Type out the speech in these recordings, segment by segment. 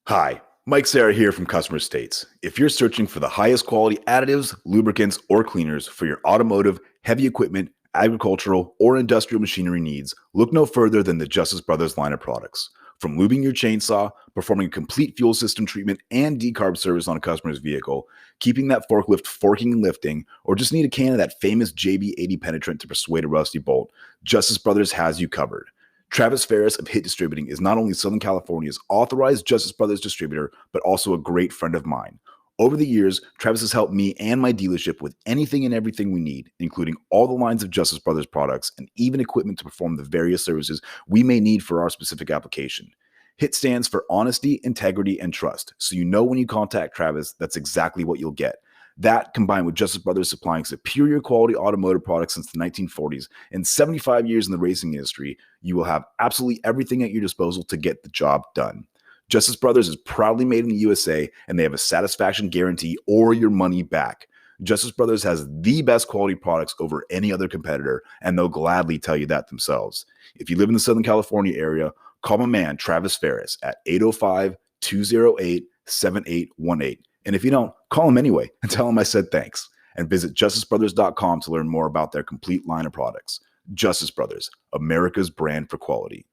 Hi, Mike Sarah here from Customer States. If you're searching for the highest quality additives, lubricants, or cleaners for your automotive, heavy equipment, agricultural, or industrial machinery needs, look no further than the Justice Brothers line of products. From lubing your chainsaw, performing a complete fuel system treatment and decarb service on a customer's vehicle, keeping that forklift forking and lifting, or just need a can of that famous JB80 penetrant to persuade a rusty bolt, Justice Brothers has you covered. Travis Ferris of Hit Distributing is not only Southern California's authorized Justice Brothers distributor, but also a great friend of mine. Over the years, Travis has helped me and my dealership with anything and everything we need, including all the lines of Justice Brothers products and even equipment to perform the various services we may need for our specific application. HIT stands for honesty, integrity, and trust, so you know when you contact Travis, that's exactly what you'll get. That, combined with Justice Brothers supplying superior quality automotive products since the 1940s and 75 years in the racing industry, you will have absolutely everything at your disposal to get the job done. Justice Brothers is proudly made in the USA, and they have a satisfaction guarantee or your money back. Justice Brothers has the best quality products over any other competitor, and they'll gladly tell you that themselves. If you live in the Southern California area, call my man Travis Ferris at 805-208-7818. And if you don't, call him anyway and tell him I said thanks. And visit justicebrothers.com to learn more about their complete line of products. Justice Brothers, America's brand for quality.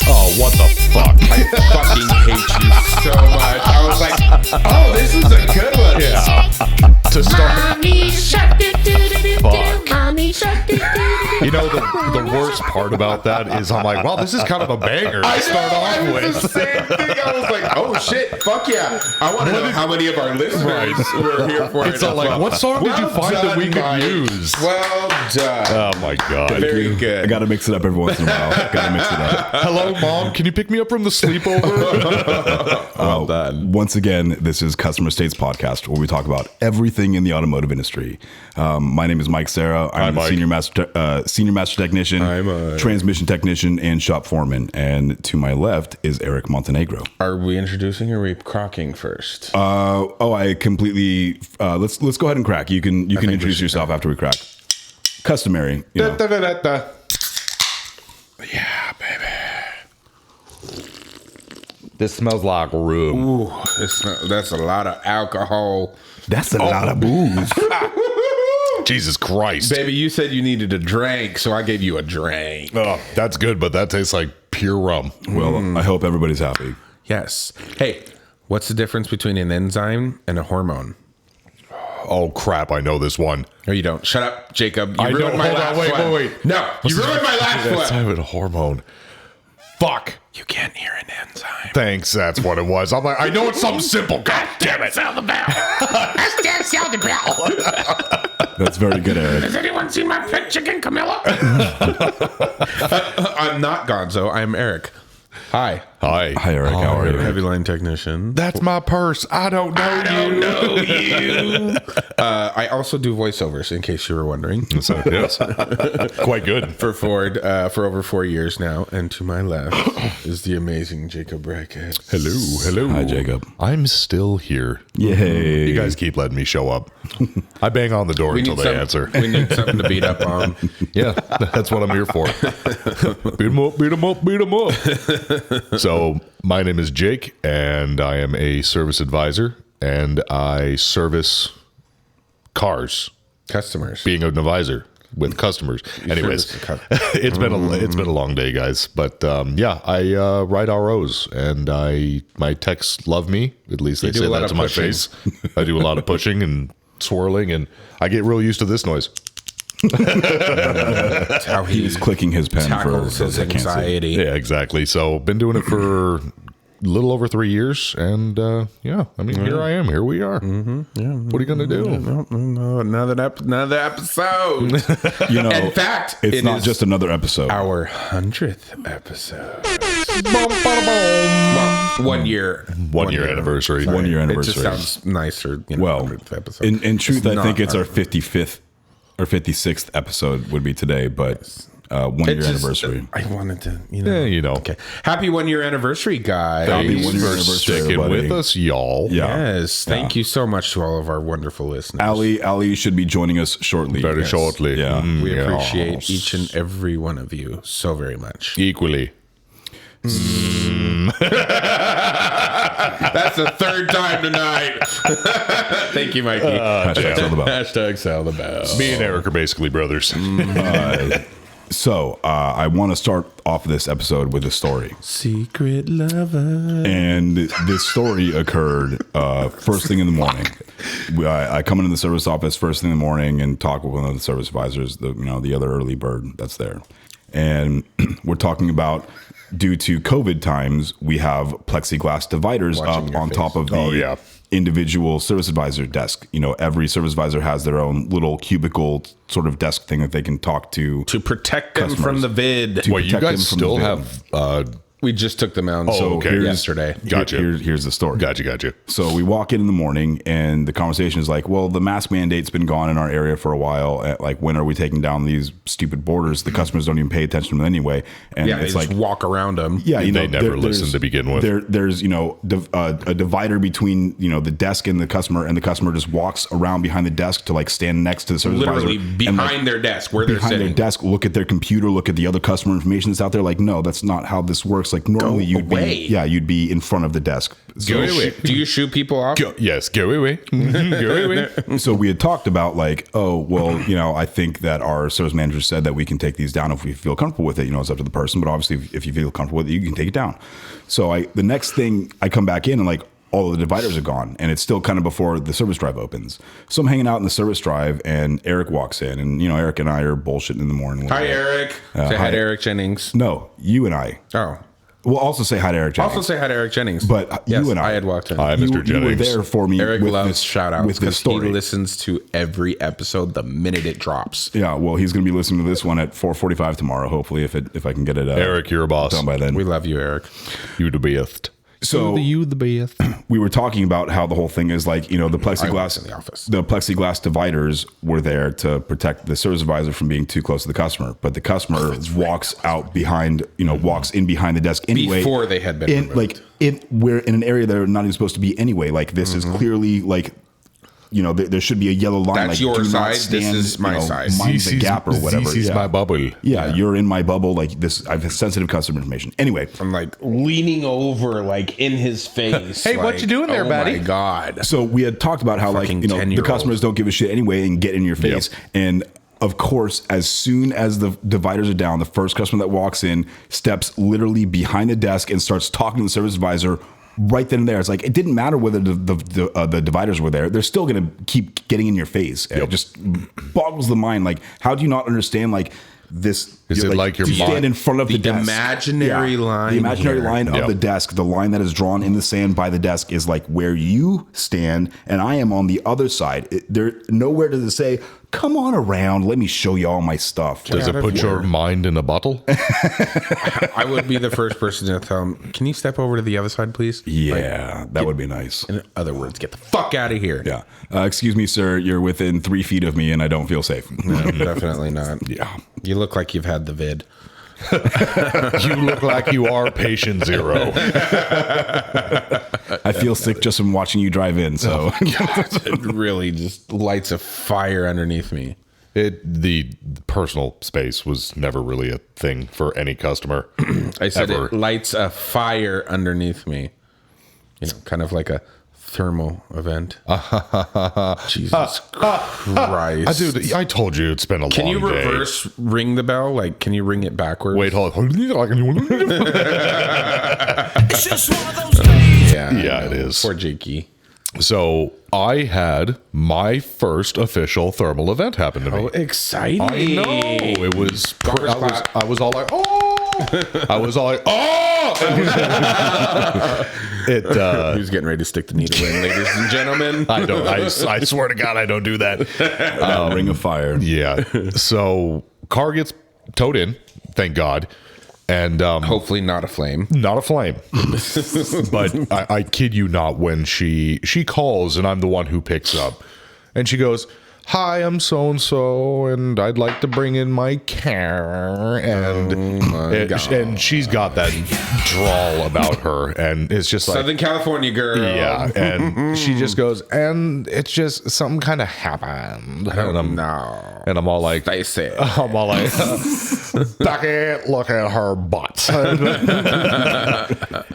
Oh, what the fuck? I fucking hate you so much. I was like, oh, this is a good one. Yeah. To start. Fuck. You know, the worst part about that is I'm like, well, this is kind of a banger to start off with. The same thing. I was like, oh shit, fuck yeah. I want to know how many of our listeners were here for it. It's all like, what song did you find that we could use? Well done. Oh my God. Very good. I got to mix it up every once in a while. Got to mix it up. Hello, Mom. Can you pick me up from the sleepover? Well done. Once again, this is Customer States Podcast, where we talk about everything in the automotive industry. My name is Mike Sarah. I'm a senior master technician, transmission technician, and shop foreman. And to my left is Eric Montenegro. Are we introducing or are we crocking first? I completely. Let's go ahead and crack. You can introduce yourself after we crack. Customary. You know. Yeah, baby. This smells like room. Ooh, that's a lot of alcohol. That's a lot of booze. Jesus Christ. Baby, you said you needed a drink, so I gave you a drink. Oh, that's good, but that tastes like pure rum. Well, I hope everybody's happy. Yes. Hey, what's the difference between an enzyme and a hormone? Oh, crap. I know this one. No, you don't. Shut up, Jacob. You I ruined know. my Hold last on. one. Wait. No, you ruined my last one. Enzyme and hormone. Fuck. You can't hear an enzyme. Thanks. That's what it was. I'm like, I know it's something simple. God damn it. Sound the bell. I sound the bell. That's very good, Eric. Has anyone seen my pet chicken, Camilla? I'm not Gonzo. I'm Eric. Hi. Hi, Eric. How are you? Heavy line technician. That's my purse. I don't know you. I also do voiceovers, in case you were wondering. So, yes. Quite good. For Ford for over 4 years now. And to my left is the amazing Jacob Brackett. Hello. Hi, Jacob. I'm still here. Yay. You guys keep letting me show up. I bang on the door until they answer. We need something to beat up on. Yeah, that's what I'm here for. Beat 'em up. So my name is Jake, and I am a service advisor, and I service cars. Customers. Being an advisor with customers. Anyways, it's been a long day, guys. But I write ROs, and my techs love me. At least they say that to my face. I do a lot of pushing and swirling, and I get real used to this noise. That's how He's clicking his pen for his anxiety. Yeah, exactly. So been doing it for a little over 3 years, and here I am. Here we are. Mm-hmm. Yeah. What are you gonna do? No, another episode. In fact, it's not just another episode. Our 100th episode. Well, 1 year. 1 year anniversary. Sorry. 1 year It anniversary. just sounds nicer. 100th episode. In truth, I think it's our not 55th or 56th episode would be today, but 1-year anniversary. I wanted to, Okay. Happy 1-year anniversary, guys. Happy Thanks 1-year for anniversary, sticking everybody. with us, y'all. Yeah. Yes. Thank you so much to all of our wonderful listeners. Ali should be joining us shortly. Very shortly. Yeah. We yes. appreciate each and every one of you so very much. Equally. That's the third time tonight. Thank you, Mikey. Hashtag sell the bell. Hashtag sell the bell. Me and Eric are basically brothers. So I want to start off this episode with a story. Secret lover. And this story occurred first thing in the morning. I come into the service office first thing in the morning and talk with one of the service advisors, the other early bird that's there. And we're talking about, due to COVID times, we have plexiglass dividers up on top of the individual service advisor desk. Every service advisor has their own little cubicle sort of desk thing that they can talk to protect them customers. from the vid. Wait, you guys still have... We just took them out yesterday. Gotcha. Here's the story. Gotcha. So we walk in the morning, and the conversation is like, well, the mask mandate's been gone in our area for a while. Like, when are we taking down these stupid borders? The customers don't even pay attention to them anyway. And it's like, just walk around them. Yeah, they never listen to begin with. There's a divider between the desk and the customer just walks around behind the desk to like stand next to the service Literally advisor behind their desk where they're behind sitting. their desk, look at their computer, look at the other customer information that's out there. Like, no, that's not how this works. Like, normally you'd be in front of the desk. So do you shoot people off? Yes, go away. Go away. So we had talked about like, I think that our service manager said that we can take these down if we feel comfortable with it. It's up to the person, but obviously if you feel comfortable with it, you can take it down. So the next thing I come back in and like all of the dividers are gone, and it's still kind of before the service drive opens. So I'm hanging out in the service drive, and Eric walks in, and Eric and I are bullshitting in the morning. Hi, Eric. Say hi to Eric Jennings. No, you and I. Oh. We'll also say hi to Eric Jennings. Also say hi to Eric Jennings. But yes, you and I had walked in. Hi, Mr. Jennings. You were there for me. Eric with loves this, shout outs with this because he story. listens to every episode the minute it drops. Yeah, well, he's going to be listening to this one at 4:45 tomorrow. Hopefully, if I can get it. Eric, you're a boss. Done by then. We love you, Eric. You the best. So you the best. We were talking about how the whole thing is like, the plexiglass in the office. The plexiglass dividers were there to protect the service advisor from being too close to the customer, but the customer walks out behind, walks in behind the desk anyway. Before they had been removed. We're in an area they're not even supposed to be anyway. Like, this is clearly like, there should be a yellow line. That's like, your do not side. stand, This is my side. Mind the gap or whatever. This is my bubble. Yeah, you're in my bubble. Like this, I have sensitive customer information. Anyway, I'm like leaning over, like in his face. Hey, what you doing there, buddy? Oh my god! so we had talked about how Fucking the 10-year-old. customers don't give a shit anyway and get in your face. Yep. And of course, as soon as the dividers are down, the first customer that walks in steps literally behind the desk and starts talking to the service advisor. Right then and there, it's like it didn't matter whether the dividers were there; they're still going to keep getting in your face. Yep. It just boggles the mind. Like, how do you not understand? Like, this is it like your you stand in front of the desk. Imaginary line, the imaginary here. line of Yep. the desk, the line that is drawn in the sand by the desk is like where you stand, and I am on the other side. There nowhere does it say, "Come on around, let me show you all my stuff." Does it put your mind in a bottle? I would be the first person to tell him, "Can you step over to the other side, please?" Yeah, that would be nice. In other words, get the fuck out of here. Yeah. Excuse me, sir. You're within 3 feet of me, and I don't feel safe. No, definitely not. Yeah. You look like you've had the vid. You look like you are patient zero. I feel sick just from watching you drive in. So It really just lights a fire underneath me. The personal space was never really a thing for any customer. I said ever. it lights a fire underneath me. Kind of like a thermal event. Jesus Christ. Dude, I told you it's been a Can long you day. reverse ring the bell? Like, can you ring it backwards? Wait, hold on. It's just one of those days. Yeah, it is. Poor Jakey. So I had my first official thermal event happen to me. Oh, exciting. I know. It was. Golfers clap. I was all like, oh. I was all like, oh. Who's getting ready to stick the needle in, ladies and gentlemen? I don't. I swear to God, I don't do that. ring of fire. Yeah. So car gets towed in. Thank God. And Hopefully not a flame. not a flame. But I kid you not, when she calls and I'm the one who picks up, and she goes, hi, I'm so-and-so, and I'd like to bring in my car. And, and she's got that drawl about her. And it's just like... Southern California girl. Yeah. And she just goes, and it's just something kind of happened. And I'm all like... Face it. I'm all like, Becky, look at her butt.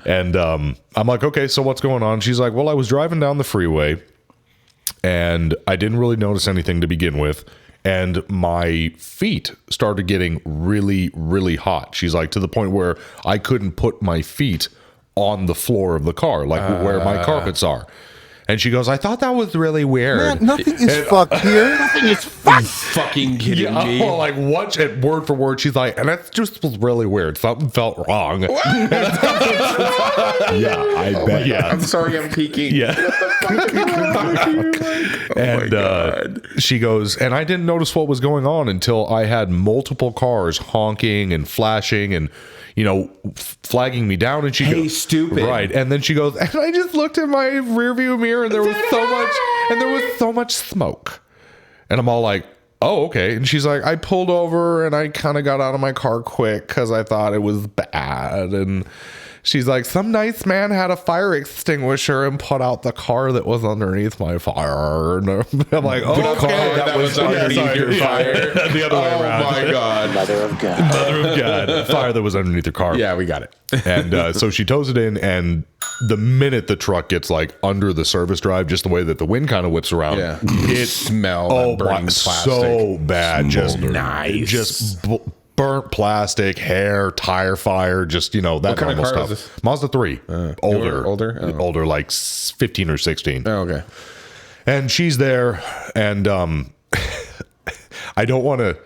And I'm like, okay, so what's going on? She's like, well, I was driving down the freeway, and I didn't really notice anything to begin with. And my feet started getting really, really hot. She's like, to the point where I couldn't put my feet on the floor of the car, like where my carpets are. And she goes, I thought that was really weird. Man, nothing is fucked here. Nothing is fucked. Fucking kidding me. Well, like, what? And word for word, she's like, and that just was really weird. Something felt wrong. Yeah, I bet. Yeah. I'm sorry, I'm peeking. Yeah. And she goes, and I didn't notice what was going on until I had multiple cars honking and flashing and, flagging me down. And she goes, stupid. Right. And then she goes, and I just looked in my rearview mirror and there was so much smoke. And I'm all like, oh, okay. And she's like, I pulled over and I kind of got out of my car quick because I thought it was bad. And she's like, some nice man had a fire extinguisher and put out the car that was underneath my fire. And I'm like, oh, okay. That was underneath your fire. The other way around. Oh, my God. Mother of God. Mother of God. Fire that was underneath your car. Yeah, we got it. And so she tows it in, and the minute the truck gets like under the service drive, just the way that the wind kind of whips around, it smells burning plastic. So bad. Just nice. Just burnt plastic, hair, tire fire, just, that What kind of normal car stuff. is this? Mazda 3. Older. Older? Oh. Older, like 15 or 16. Oh, okay. And she's there, and I don't want to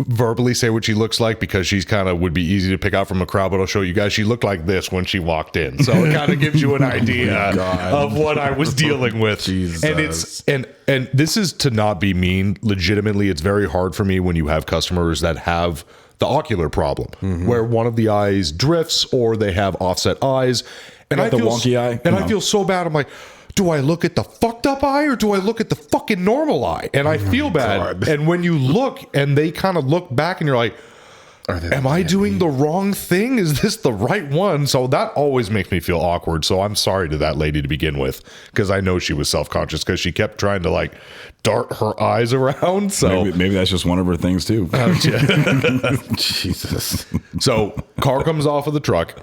verbally say what she looks like because she's kind of would be easy to pick out from a crowd, but I'll show you guys. She looked like this when she walked in, so it kind of gives you an idea of what I was dealing with. Jesus. And it's and this is to not be mean. Legitimately, it's very hard for me when you have customers that have the ocular problem, where one of the eyes drifts or they have offset eyes, and I the feel wonky eye, and I feel so bad. I'm like, do I look at the fucked up eye or do I look at the fucking normal eye? And I feel bad. And when you look and they kind of look back and you're like, am I doing the wrong thing? Is this the right one? So that always makes me feel awkward. So I'm sorry to that lady to begin with, because I know she was self-conscious because she kept trying to like dart her eyes around. So maybe that's just one of her things too. Jesus. So car comes off of the truck.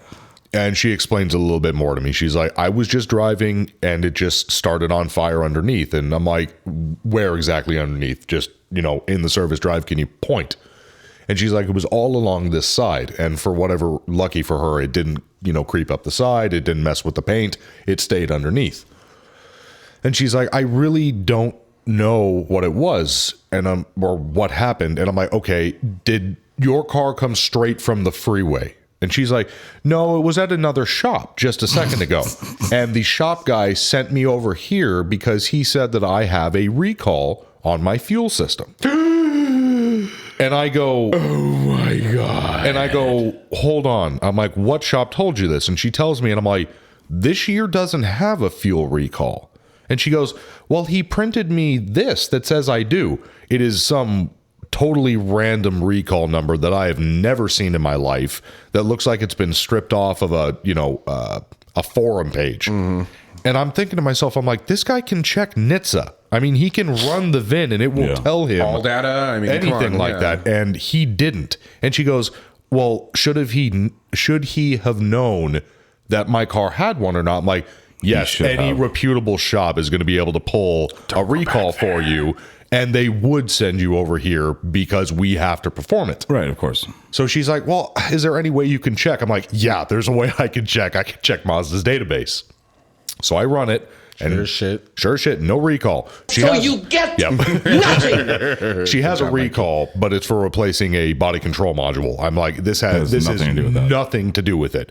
And she explains a little bit more to me. She's like, I was just driving and it just started on fire underneath. And I'm like, where exactly underneath? Just, in the service drive, can you point? And she's like, it was all along this side. And for whatever, lucky for her, it didn't, creep up the side. It didn't mess with the paint. It stayed underneath. And she's like, I really don't know what it was or what happened. And I'm like, okay, did your car come straight from the freeway? And she's like, no, it was at another shop just a second ago. And the shop guy sent me over here because he said that I have a recall on my fuel system. And I go, oh my God. And I go, hold on. I'm like, what shop told you this? And she tells me, and I'm like, this year doesn't have a fuel recall. And she goes, well, he printed me this that says I do. It is some totally random recall number that I have never seen in my life that looks like it's been stripped off of a forum page. And I'm thinking to myself, I'm like, this guy can check NHTSA. I mean, he can run the VIN and it will tell him all data. I mean, anything like that. And he didn't. And she goes, well, should he have known that my car had one or not? I'm like, yes, any reputable shop is going to be able to pull a recall for you. And they would send you over here because we have to perform it. Right, of course. So she's like, well, is there any way you can check? I'm like, yeah, there's a way I can check. I can check Mazda's database. So I run it. And sure shit, no recall. You get nothing. She has a recall, but it's for replacing a body control module. I'm like, this has nothing to do with it.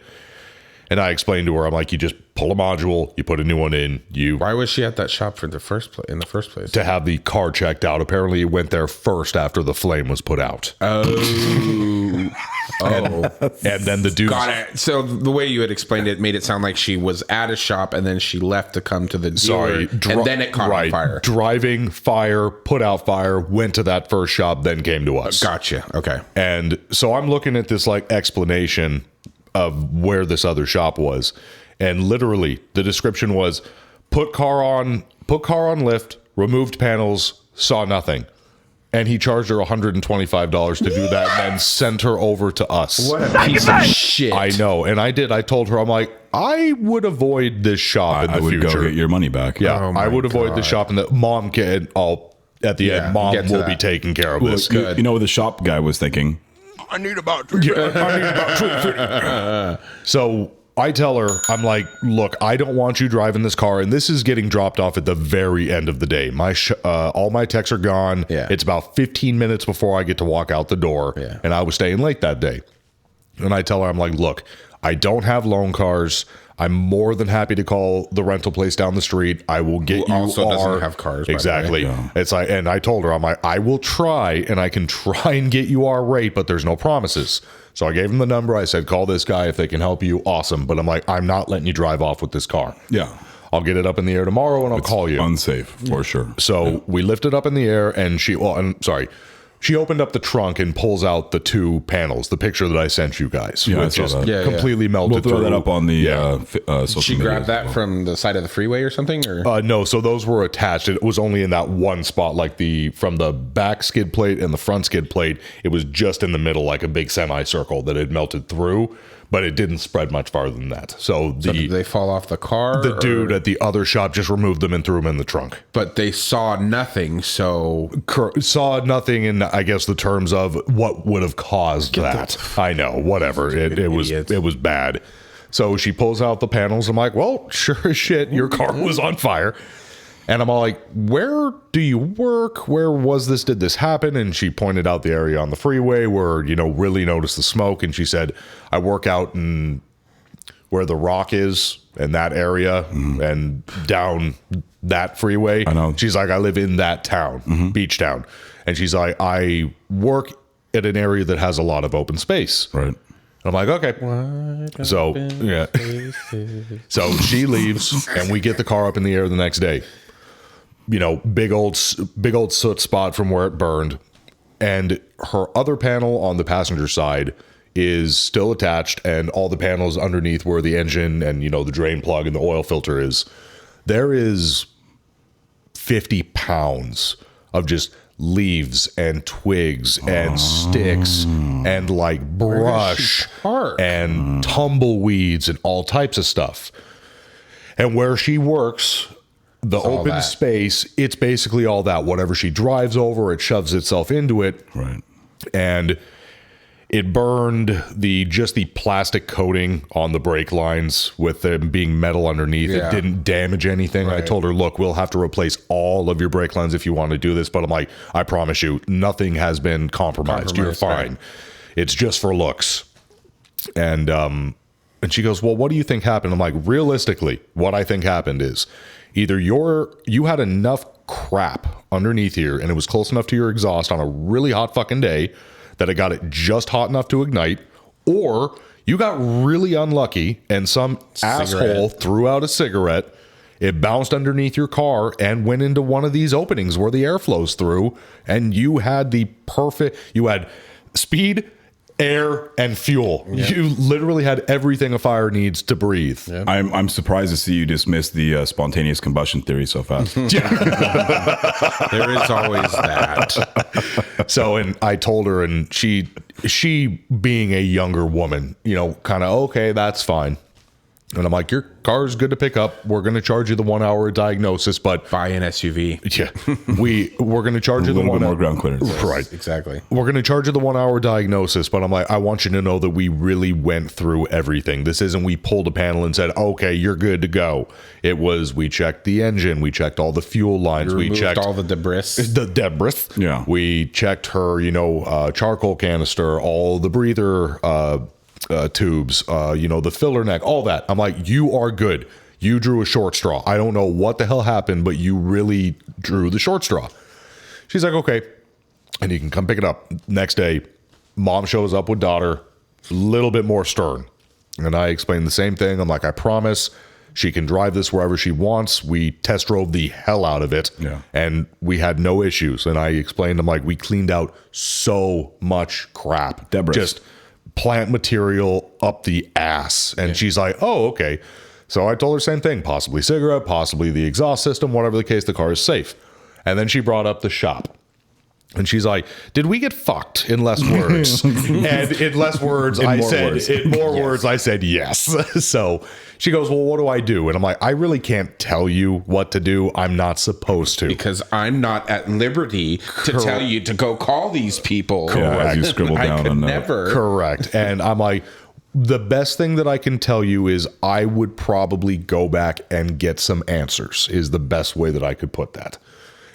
And I explained to her, I'm like, you just pull a module, you put a new one in. Why was she at that shop in the first place? To have the car checked out. Apparently, it went there first after the flame was put out. Oh. And then the dude Got it. So the way you had explained it made it sound like she was at a shop and then she left to come to the dealer, and then it caught on fire. Driving, fire, put out fire, went to that first shop, then came to us. Gotcha. Okay. And so I'm looking at this like explanation of where this other shop was, and literally the description was put car on lift, removed panels, saw nothing. And he charged her $125 to do that and then sent her over to us. What a piece of shit. I know. And I did. I told her, I'm like, I would avoid this shop in the future. I would go get your money back. Yeah, I would avoid the shop, and mom can. At the end, mom will be taking care of this. You know what the shop guy was thinking? I need about $350. So I tell her, I'm like, look, I don't want you driving this car, and this is getting dropped off at the very end of the day. All my techs are gone. Yeah. It's about 15 minutes before I get to walk out the door, and I was staying late that day. And I tell her, I'm like, look, I don't have loan cars. I'm more than happy to call the rental place down the street. I will get you also doesn't have cars. Exactly. Yeah. It's like, and I told her, I'm like, I will try, and I can try and get you our rate, but there's no promises. So I gave him the number. I said, call this guy if they can help you. Awesome. But I'm like, I'm not letting you drive off with this car. Yeah. I'll get it up in the air tomorrow, and I'll call you. Unsafe for sure. So we lift it up in the air, and she opened up the trunk and pulls out the two panels, the picture that I sent you guys. Yeah, I which saw is that. completely melted We'll throw through. that up on the social She media. grabbed that from the side of the freeway or something? Or No, so those were attached. It was only in that one spot, like from the back skid plate and the front skid plate. It was just in the middle, like a big semicircle that had melted through, but it didn't spread much farther than that. So did they fall off the car? the dude at the other shop just removed them and threw them in the trunk. But they saw nothing, so Saw nothing in, I guess, the terms of what would have caused that. I know, whatever. It was bad. So she pulls out the panels. I'm like, well, sure as shit, your car was on fire. And I'm all like, where do you work? Where was this? Did this happen? And she pointed out the area on the freeway where, really noticed the smoke. And she said, I work out in where the Rock is and that area and down that freeway. I know. She's like, I live in that town, beach town. And she's like, I work at an area that has a lot of open space. Right. I'm like, okay. So, yeah. So she leaves and we get the car up in the air the next day. Big old soot spot from where it burned. And her other panel on the passenger side is still attached, and all the panels underneath where the engine and, the drain plug and the oil filter is, there is 50 pounds of just leaves and twigs and sticks and like brush and tumbleweeds and all types of stuff. And where she works, the open space, it's basically all that. Whatever she drives over, it shoves itself into it. Right. And it burned the plastic coating on the brake lines with them being metal underneath. Yeah. It didn't damage anything. Right. I told her, look, we'll have to replace all of your brake lines if you want to do this. But I'm like, I promise you, nothing has been compromised. You're fine. Right. It's just for looks. And she goes, well, what do you think happened? I'm like, realistically, what I think happened is either you had enough crap underneath here and it was close enough to your exhaust on a really hot fucking day that it got it just hot enough to ignite, or you got really unlucky and some asshole threw out a cigarette, it bounced underneath your car and went into one of these openings where the air flows through, and you had you had speed, air, and fuel. Yep. You literally had everything a fire needs to breathe. Yep. I'm surprised to see you dismiss the spontaneous combustion theory so fast. There is always that. So, and I told her, and she being a younger woman, kind of, okay, that's fine. And I'm like, your car's good to pick up. We're going to charge you the 1 hour diagnosis, but buy an SUV. Yeah, we're going to charge you the 1 hour more ground clearance. Right, exactly. We're going to charge you the 1 hour diagnosis, but I'm like, I want you to know that we really went through everything. This isn't we pulled a panel and said, okay, you're good to go. It was we checked the engine, we checked all the fuel lines, we checked all the debris. Yeah, we checked her, charcoal canister, all the breather. Tubes, the filler neck, all that. I'm like, you are good. You drew a short straw. I don't know what the hell happened, but you really drew the short straw. She's like, okay. And you can come pick it up. Next day, mom shows up with daughter. a little bit more stern. And I explained the same thing. I'm like, I promise she can drive this wherever she wants. We test drove the hell out of it, and we had no issues. And I explained, I'm like, we cleaned out so much crap. Just plant material up the ass. And she's like, oh, okay. So I told her same thing, possibly cigarette, possibly the exhaust system, whatever the case, the car is safe. And then she brought up the shop. And she's like, did we get fucked in less words? And in less words, I said yes. So she goes, well, what do I do? And I'm like, I really can't tell you what to do. I'm not supposed to. Because I'm not at liberty to tell you to go call these people. As you scribble down I could on that. never. Correct. And I'm like, the best thing that I can tell you is I would probably go back and get some answers, is the best way that I could put that.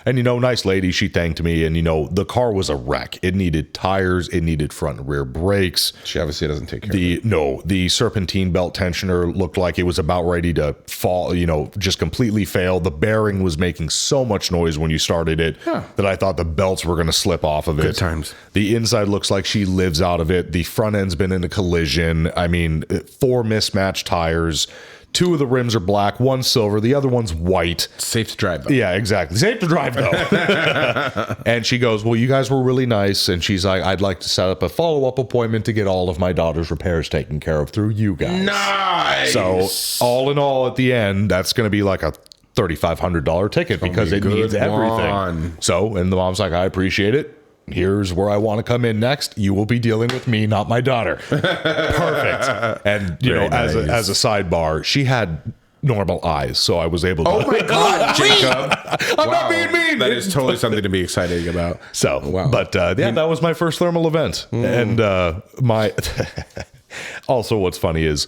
And, nice lady, she thanked me. And, the car was a wreck. It needed tires. It needed front and rear brakes. She obviously doesn't take care of it. No, the serpentine belt tensioner looked like it was about ready to fall, just completely fail. The bearing was making so much noise when you started it that I thought the belts were going to slip off of it. Good times. The inside looks like she lives out of it. The front end's been in a collision. I mean, 4 mismatched tires. 2 of the rims are black, 1 silver, the other one's white. Safe to drive, though. Yeah, exactly. Safe to drive, though. And she goes, well, you guys were really nice. And she's like, I'd like to set up a follow-up appointment to get all of my daughter's repairs taken care of through you guys. Nice! So, all in all, at the end, that's going to be like a $3,500 ticket because it needs everything. So, and the mom's like, I appreciate it. Here's where I want to come in next. You will be dealing with me, not my daughter. Perfect. And, as a sidebar, she had normal eyes, so I was able to. Oh my God, Jacob. I'm not being mean. That is totally something to be excited about. So, but that was my first thermal event. And my. Also, what's funny is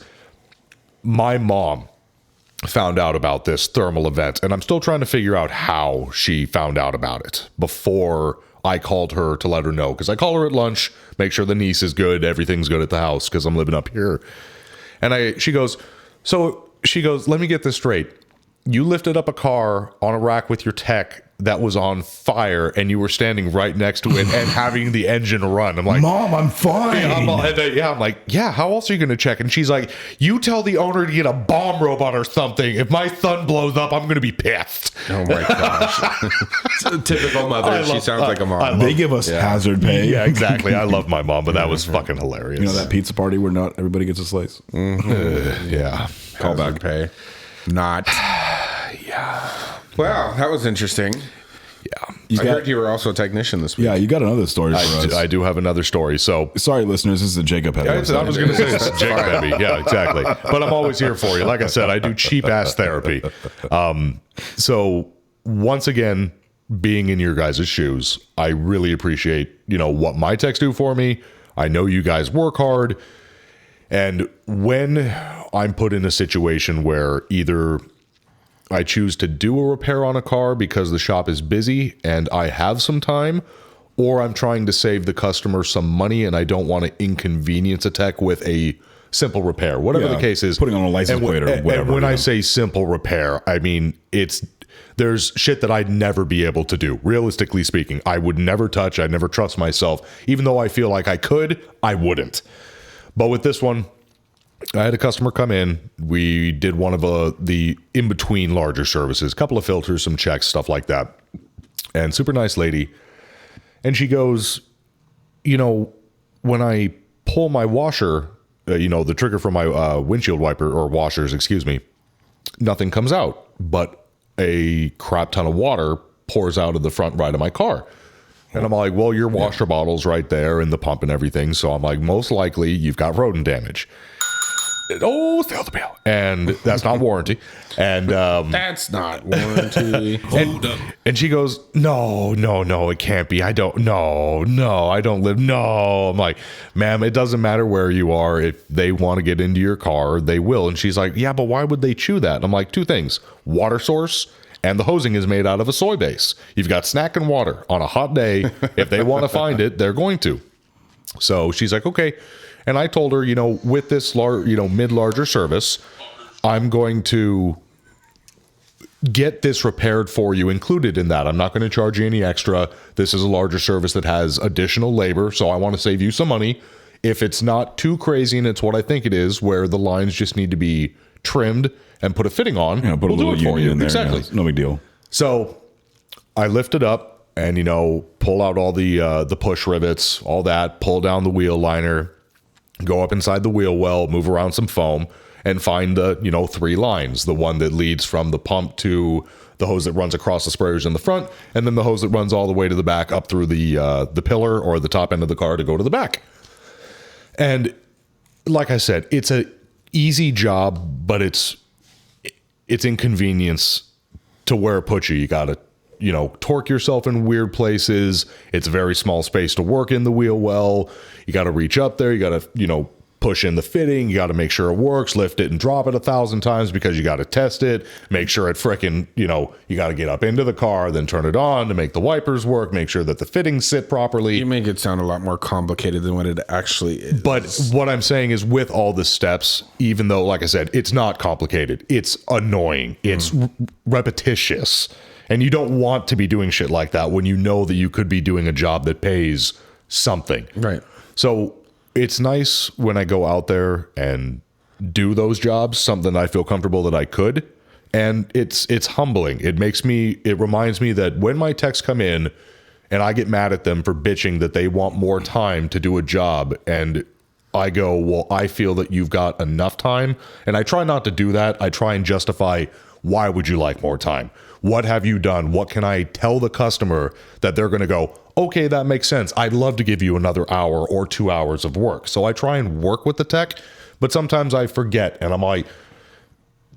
my mom found out about this thermal event, and I'm still trying to figure out how she found out about it before I called her to let her know, because I call her at lunch, make sure the niece is good, everything's good at the house, because I'm living up here. And she goes, let me get this straight. You lifted up a car on a rack with your tech that was on fire, and you were standing right next to it and having the engine run. I'm like, Mom, I'm fine. I'm like, yeah, how else are you going to check? And she's like, you tell the owner to get a bomb robot or something. If my son blows up, I'm going to be pissed. Oh my gosh. Typical mother. She sounds like a mom. They give us hazard pay. Yeah, exactly. I love my mom, but that was fucking hilarious. That pizza party where not everybody gets a slice? Yeah. Callback pay. Not. Yeah. Wow, that was interesting. Yeah. I heard you were also a technician this week. Yeah, you got another story for us. I do have another story. So sorry, listeners, this is a Jacob heavy. I was going to say it's Jacob heavy. Yeah, exactly. But I'm always here for you. Like I said, I do cheap ass therapy. So once again, being in your guys' shoes, I really appreciate, what my techs do for me. I know you guys work hard. And when I'm put in a situation where either I choose to do a repair on a car because the shop is busy and I have some time, or I'm trying to save the customer some money and I don't want to inconvenience a tech with a simple repair, whatever the case is. Putting on a license plate or whatever. And when I say simple repair, I mean, there's shit that I'd never be able to do. Realistically speaking, I would never touch. I'd never trust myself. Even though I feel like I could, I wouldn't. But with this one, I had a customer come in. We did one of the in-between larger services, a couple of filters, some checks, stuff like that. And super nice lady. And she goes, when I pull my washer, the trigger for my windshield wiper or washers, nothing comes out. But a crap ton of water pours out of the front right of my car. And I'm like, well, your washer bottle's right there and the pump and everything. So I'm like, most likely you've got rodent damage. Oh, fail the bill. And that's not warranty. And that's not warranty. and she goes, no, it can't be. I don't live. No. I'm like, ma'am, it doesn't matter where you are. If they want to get into your car, they will. And she's like, yeah, but why would they chew that? And I'm like, 2 things. Water source. And the hosing is made out of a soy base. You've got snack and water on a hot day. If they want to find it, they're going to. So she's like, okay. And I told her, with this mid-larger service, I'm going to get this repaired for you included in that. I'm not going to charge you any extra. This is a larger service that has additional labor. So I want to save you some money. If it's not too crazy and it's what I think it is, where the lines just need to be trimmed and put a fitting on, Put a little unit in there. Exactly. Yeah, no big deal. So I lift it up and, pull out all the push rivets, all that, pull down the wheel liner, go up inside the wheel well, move around some foam, and find the, 3 lines. The one that leads from the pump to the hose that runs across the sprayers in the front, and then the hose that runs all the way to the back up through the pillar or the top end of the car to go to the back. And like I said, it's a easy job, but it's inconvenience to where it puts you. You got to, torque yourself in weird places. It's a very small space to work in the wheel well. You got to reach up there. You got to, push in the fitting. You got to make sure it works, lift it and drop it 1,000 times because you got to test it, make sure it frickin', you got to get up into the car, then turn it on to make the wipers work, make sure that the fittings sit properly. You make it sound a lot more complicated than what it actually is. But what I'm saying is with all the steps, even though, like I said, it's not complicated, it's annoying. It's repetitious. And you don't want to be doing shit like that when you know that you could be doing a job that pays something. Right. So it's nice when I go out there and do those jobs, something I feel comfortable that I could. And it's humbling. It reminds me that when my techs come in and I get mad at them for bitching that they want more time to do a job, and I go, well, I feel that you've got enough time. And I try not to do that. I try and justify, why would you like more time? What have you done? What can I tell the customer that they're going to go, okay, that makes sense. I'd love to give you another hour or 2 hours of work. So I try and work with the tech, but sometimes I forget and I'm like,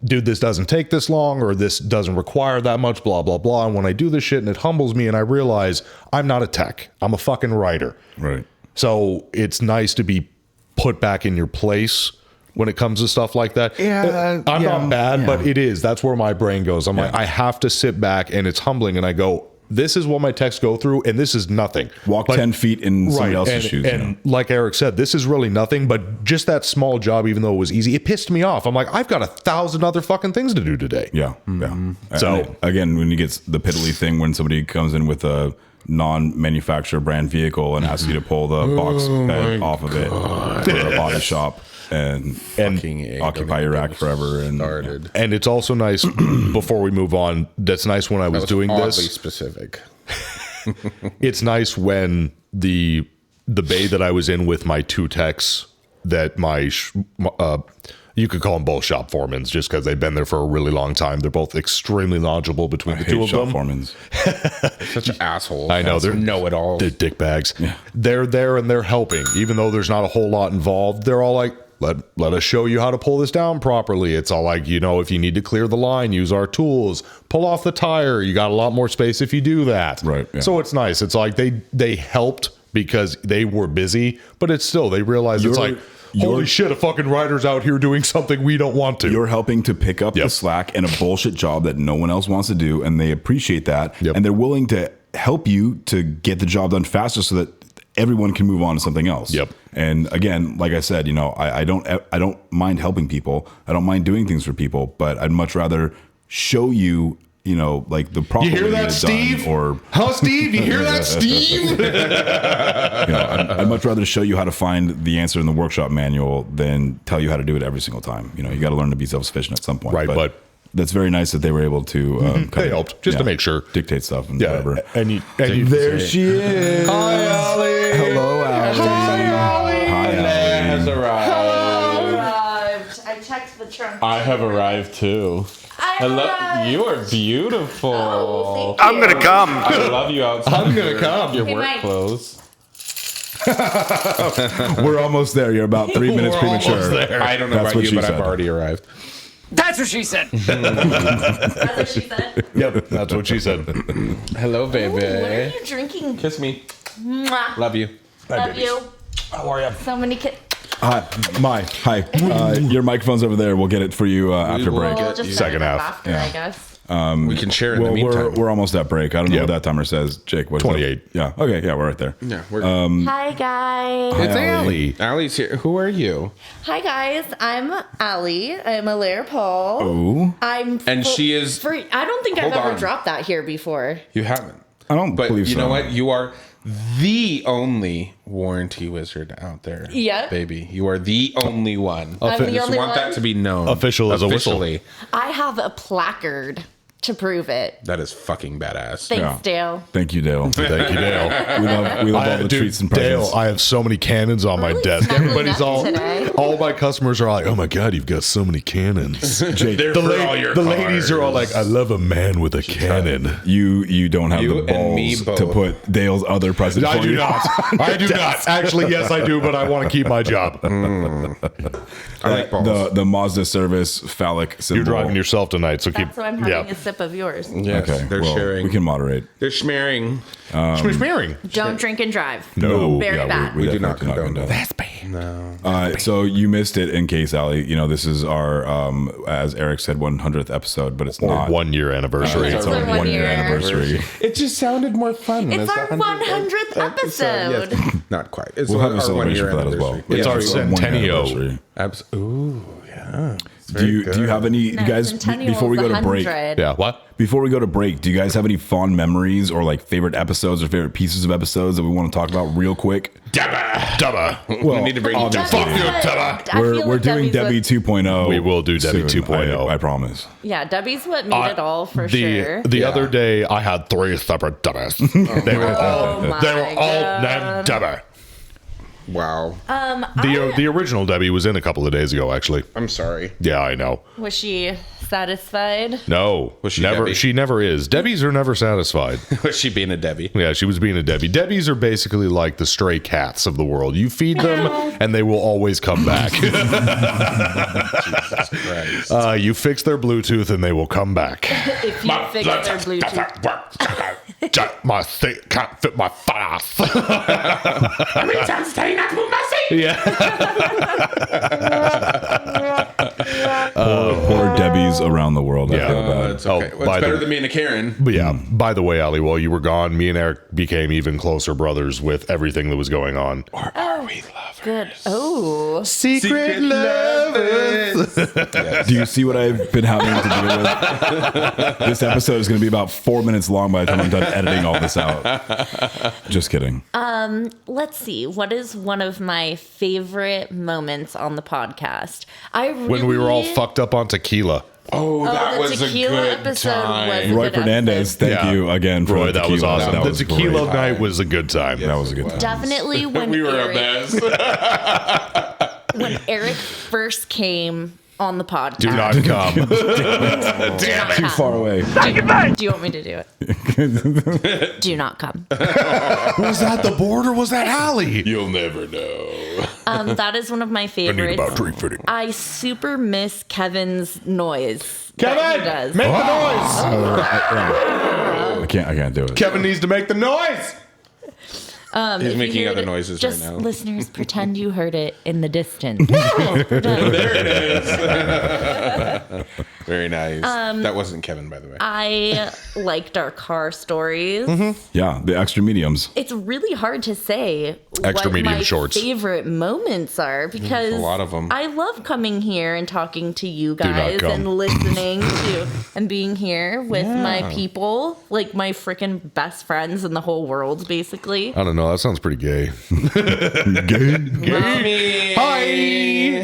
dude, this doesn't take this long, or this doesn't require that much, blah, blah, blah. And when I do this shit and it humbles me and I realize I'm not a tech, I'm a fucking writer. Right. So it's nice to be put back in your place when it comes to stuff like that. Yeah, I'm not bad, yeah. but it is. That's where my brain goes. I'm like, I have to sit back, and it's humbling. And I go, this is what my techs go through, and this is nothing. Walk 10 feet in somebody else's shoes. And like Eric said, this is really nothing, but just that small job, even though it was easy, it pissed me off. I'm like, I've got 1,000 other fucking things to do today. Yeah. Yeah. So and again, when you get the piddly thing, when somebody comes in with a non-manufacturer brand vehicle and asks you to pull the box bed off of it for a body shop and occupy your rack forever. And it's also nice, before we move on, that's nice when I was doing this. Oddly specific. It's nice when the bay that I was in with my 2 techs, that you could call them both shop foremans just because they've been there for a really long time. They're both extremely knowledgeable between the two of them. Foremans. Such assholes. I know, they're know-it-alls. They're dickbags. Yeah. They're there and they're helping, even though there's not a whole lot involved. They're all like, let us show you how to pull this down properly. It's all like, if you need to clear the line, use our tools, pull off the tire. You got a lot more space if you do that. Right. Yeah. So it's nice. It's like they helped because they were busy, but it's still, they realize it's like, holy shit, a fucking rider's out here doing something we don't want to. You're helping to pick up the slack in a bullshit job that no one else wants to do, and they appreciate that. Yep. And they're willing to help you to get the job done faster so that everyone can move on to something else. Yep. And again, like I said, I don't mind helping people. I don't mind doing things for people, but I'd much rather show you, like the proper You hear way to that, get it Steve? done, or Steve? You hear that, Steve? I'd much rather show you how to find the answer in the workshop manual than tell you how to do it every single time. You got to learn to be self-sufficient at some point. Right, but that's very nice that they were able to they helped just to make sure, dictate stuff and whatever. And there she is. Hi, Allie. Hello, Allie. Hi, Allie. Hi, Allie. Has arrived. Arrived. I checked the trunk. I have arrived too. Arrived. You are beautiful. Oh, thank you. I'm gonna come. I love you outside. I'm gonna come. Your Hey, work Mike. clothes. We're almost there. You're about 3 minutes premature. almost there. I don't know That's about what you, she but said. I've already arrived. That's what she said. That's what she said. Yep, that's what she said. Hello, Ooh, what are baby. you drinking? Kiss me. Mwah. Love you. Love you. How are you? So many kids. Hi. Your microphone's over there. We'll get it for you after will break. We'll just Second set it up half. after, I guess. We can share in the Well, meantime. we're almost at break. I don't know Yep. what that timer says. Jake, what is 28. it? Yeah. Okay. Yeah, we're right there. Yeah, we're Hi, guys. It's Allie. Allie's here. Who are you? Hi, guys. I'm Allie. I'm a Lair Paul. Ooh. And she is- I don't think I've Hold ever on. dropped that here before. You haven't. I don't But believe you so. know what? You are the only warranty wizard out there. Yep. Baby. You are the only one. I'm the Just only want that one? to be known. Official as a whistle. Officially. I have a placard to prove it. That is fucking badass. Thanks, Dale. Thank you, Dale. Thank you, Dale. We love all the Dude, treats and presents. Dale, I have so many cannons on my Really desk. snuggling Everybody's up all today. my customers are like, oh my God, you've got so many cannons. Jake, They're The, for all your the ladies are all cars. like, I love a man with a cannon. you don't have You the and me balls to both. put Dale's other present I for do you. not. I do not. Actually, yes, I do, but I want to keep my job. I like balls. The Mazda service phallic symbol. You're driving yourself tonight, so keep. That's why I'm having a sip of yours. Yes, Okay, they're well, sharing. we can moderate. They're schmearing. Smearing. Don't drink and drive. No. Very bad. We do not definitely condone that. No. So you missed it in case, Allie. You know, this is our, as Eric said, 100th episode, but it's Or not. 1 year anniversary. It's our It's our 1 year 1 year anniversary. It just sounded more fun. It's as our the 100th episode. Yes. Not quite. It's We'll have a our celebration 1 year for that as well. anniversary. It's our a 1 year centennial. anniversary. Ooh, yeah. It's Do very you good. have any, you guys, before we go to break, Yeah, what? before we go to break, do you guys have any fond memories or like favorite episodes or favorite pieces of episodes that we want to talk about real quick? Dubba. Well, we need to bring you obviously, Fuck you, Tubba. we're doing Debbie 2.0. We will do Debbie soon, 2.0. I promise. Yeah, Debbie's what made it all for the sure. the other day, I had 3 separate Dubbas. They were all Oh my they were all God. named Dubba. Wow. The original Debbie was in a couple of days ago, actually. I'm sorry. Yeah, I know. Was she satisfied? No, Was she never. Debbie? She never is. Debbie's are never satisfied. Was she being a Debbie? Yeah, she was being a Debbie. Debbie's are basically like the stray cats of the world. You feed them, and they will always come back. Jesus Christ. You fix their Bluetooth, and they will come back. If you fix their Bluetooth. My thing can't fit my fat ass. Yeah. Poor Debbie's around the world. I Yeah. feel bad. It's okay. Oh, Well, by it's better the- than being a Karen. But yeah, by the way, Ali, while you were gone, me and Eric became even closer brothers with everything that was going on. Or are we lovers? Good. Oh. Secret lovers. Do you see what I've been having to deal with? This episode is going to be about 4 minutes long by the time I'm done editing all this out. Just kidding. Let's see. What is one of my favorite moments on the podcast? When we were all fucked up on tequila. Oh, that the was a tequila good episode time. was- Roy good Fernandez, episode. thank Yeah. you again for Roy, the that tequila. was awesome. That The was tequila great. night was a good time. That was a good time. Definitely when We were a Eric, mess. when Eric first came on the podcast. Do not come. Damn it. Too far away. Do you want me to do it? Do not come. Was that the board or was that Allie? You'll never know. That is one of my I need favorites. about 350. I super miss Kevin's noise. that Kevin, he does. make the noise. I can't do it. Kevin needs to make the noise. He's If you making heard other it, noises just right now. listeners, pretend you heard it in the distance. There it is. Very nice. That wasn't Kevin, by the way. I liked our car stories. Yeah, the extra mediums. It's really hard to say Extra what medium my shorts. favorite moments are because a lot of 'em. I love coming here and talking to you not guys come. and listening to and being here with my people, like my freaking best friends in the whole world, basically. I don't know. That sounds pretty gay. Mommy. Hi.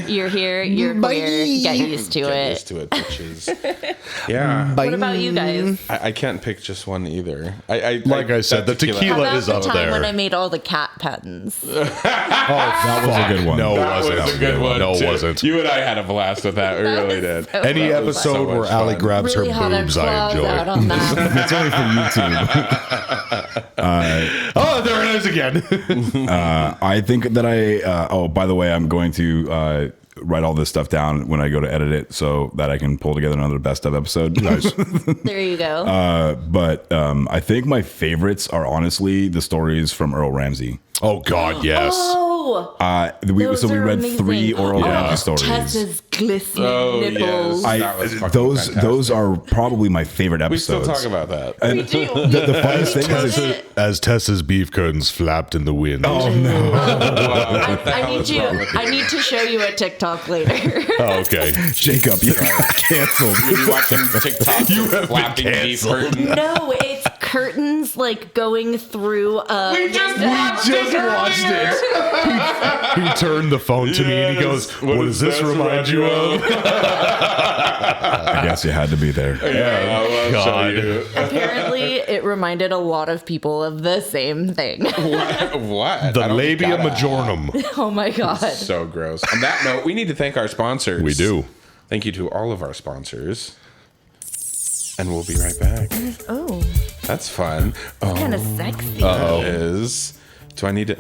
You're here, you're queer, get used to Get it. used to it, bitches. Yeah. What about you guys? I can't pick just one either. I Like I said, the How tequila about is the up time there. when I made all the cat puns? That was a good one. No, it That wasn't. was a good one. No, it too. wasn't. You and I had a blast with that. We really did. so Any That was episode so where much Allie fun. grabs really her had our boobs, I claws out enjoy. on that. It's only for YouTube. Oh, there it is again. I think that by the way, I'm going to write all this stuff down when I go to edit it so that I can pull together another best of episode. Nice. There you go. But I think my favorites are honestly the stories from Earl Ramsey. Oh God, yes. Oh, We those read are amazing. 3 Earl Ramsey stories. Tessa's glistening nipples. That was fucking fantastic. Those are probably my favorite We still episodes. talk about that. And the funniest thing is, As Tessa's beef curtains flapped in the wind. oh no, I need to show you a TikTok later. Oh, okay. Jacob, you got canceled. You watching TikTok flapping beef curtain? No, it's curtains like going through. We just Watched it. He turned the phone to me and he goes, "What does this remind you of?" I guess you had to be there. God. Apparently, it reminded a lot of people of the same thing. What? The I don't labia gotta- Oh majorum. my god. So gross. On that note, we need to thank our sponsors. We do. Thank you to all of our sponsors. And we'll be right back. Oh, That's fun. Oh, kind of sexy. that is. Do I need to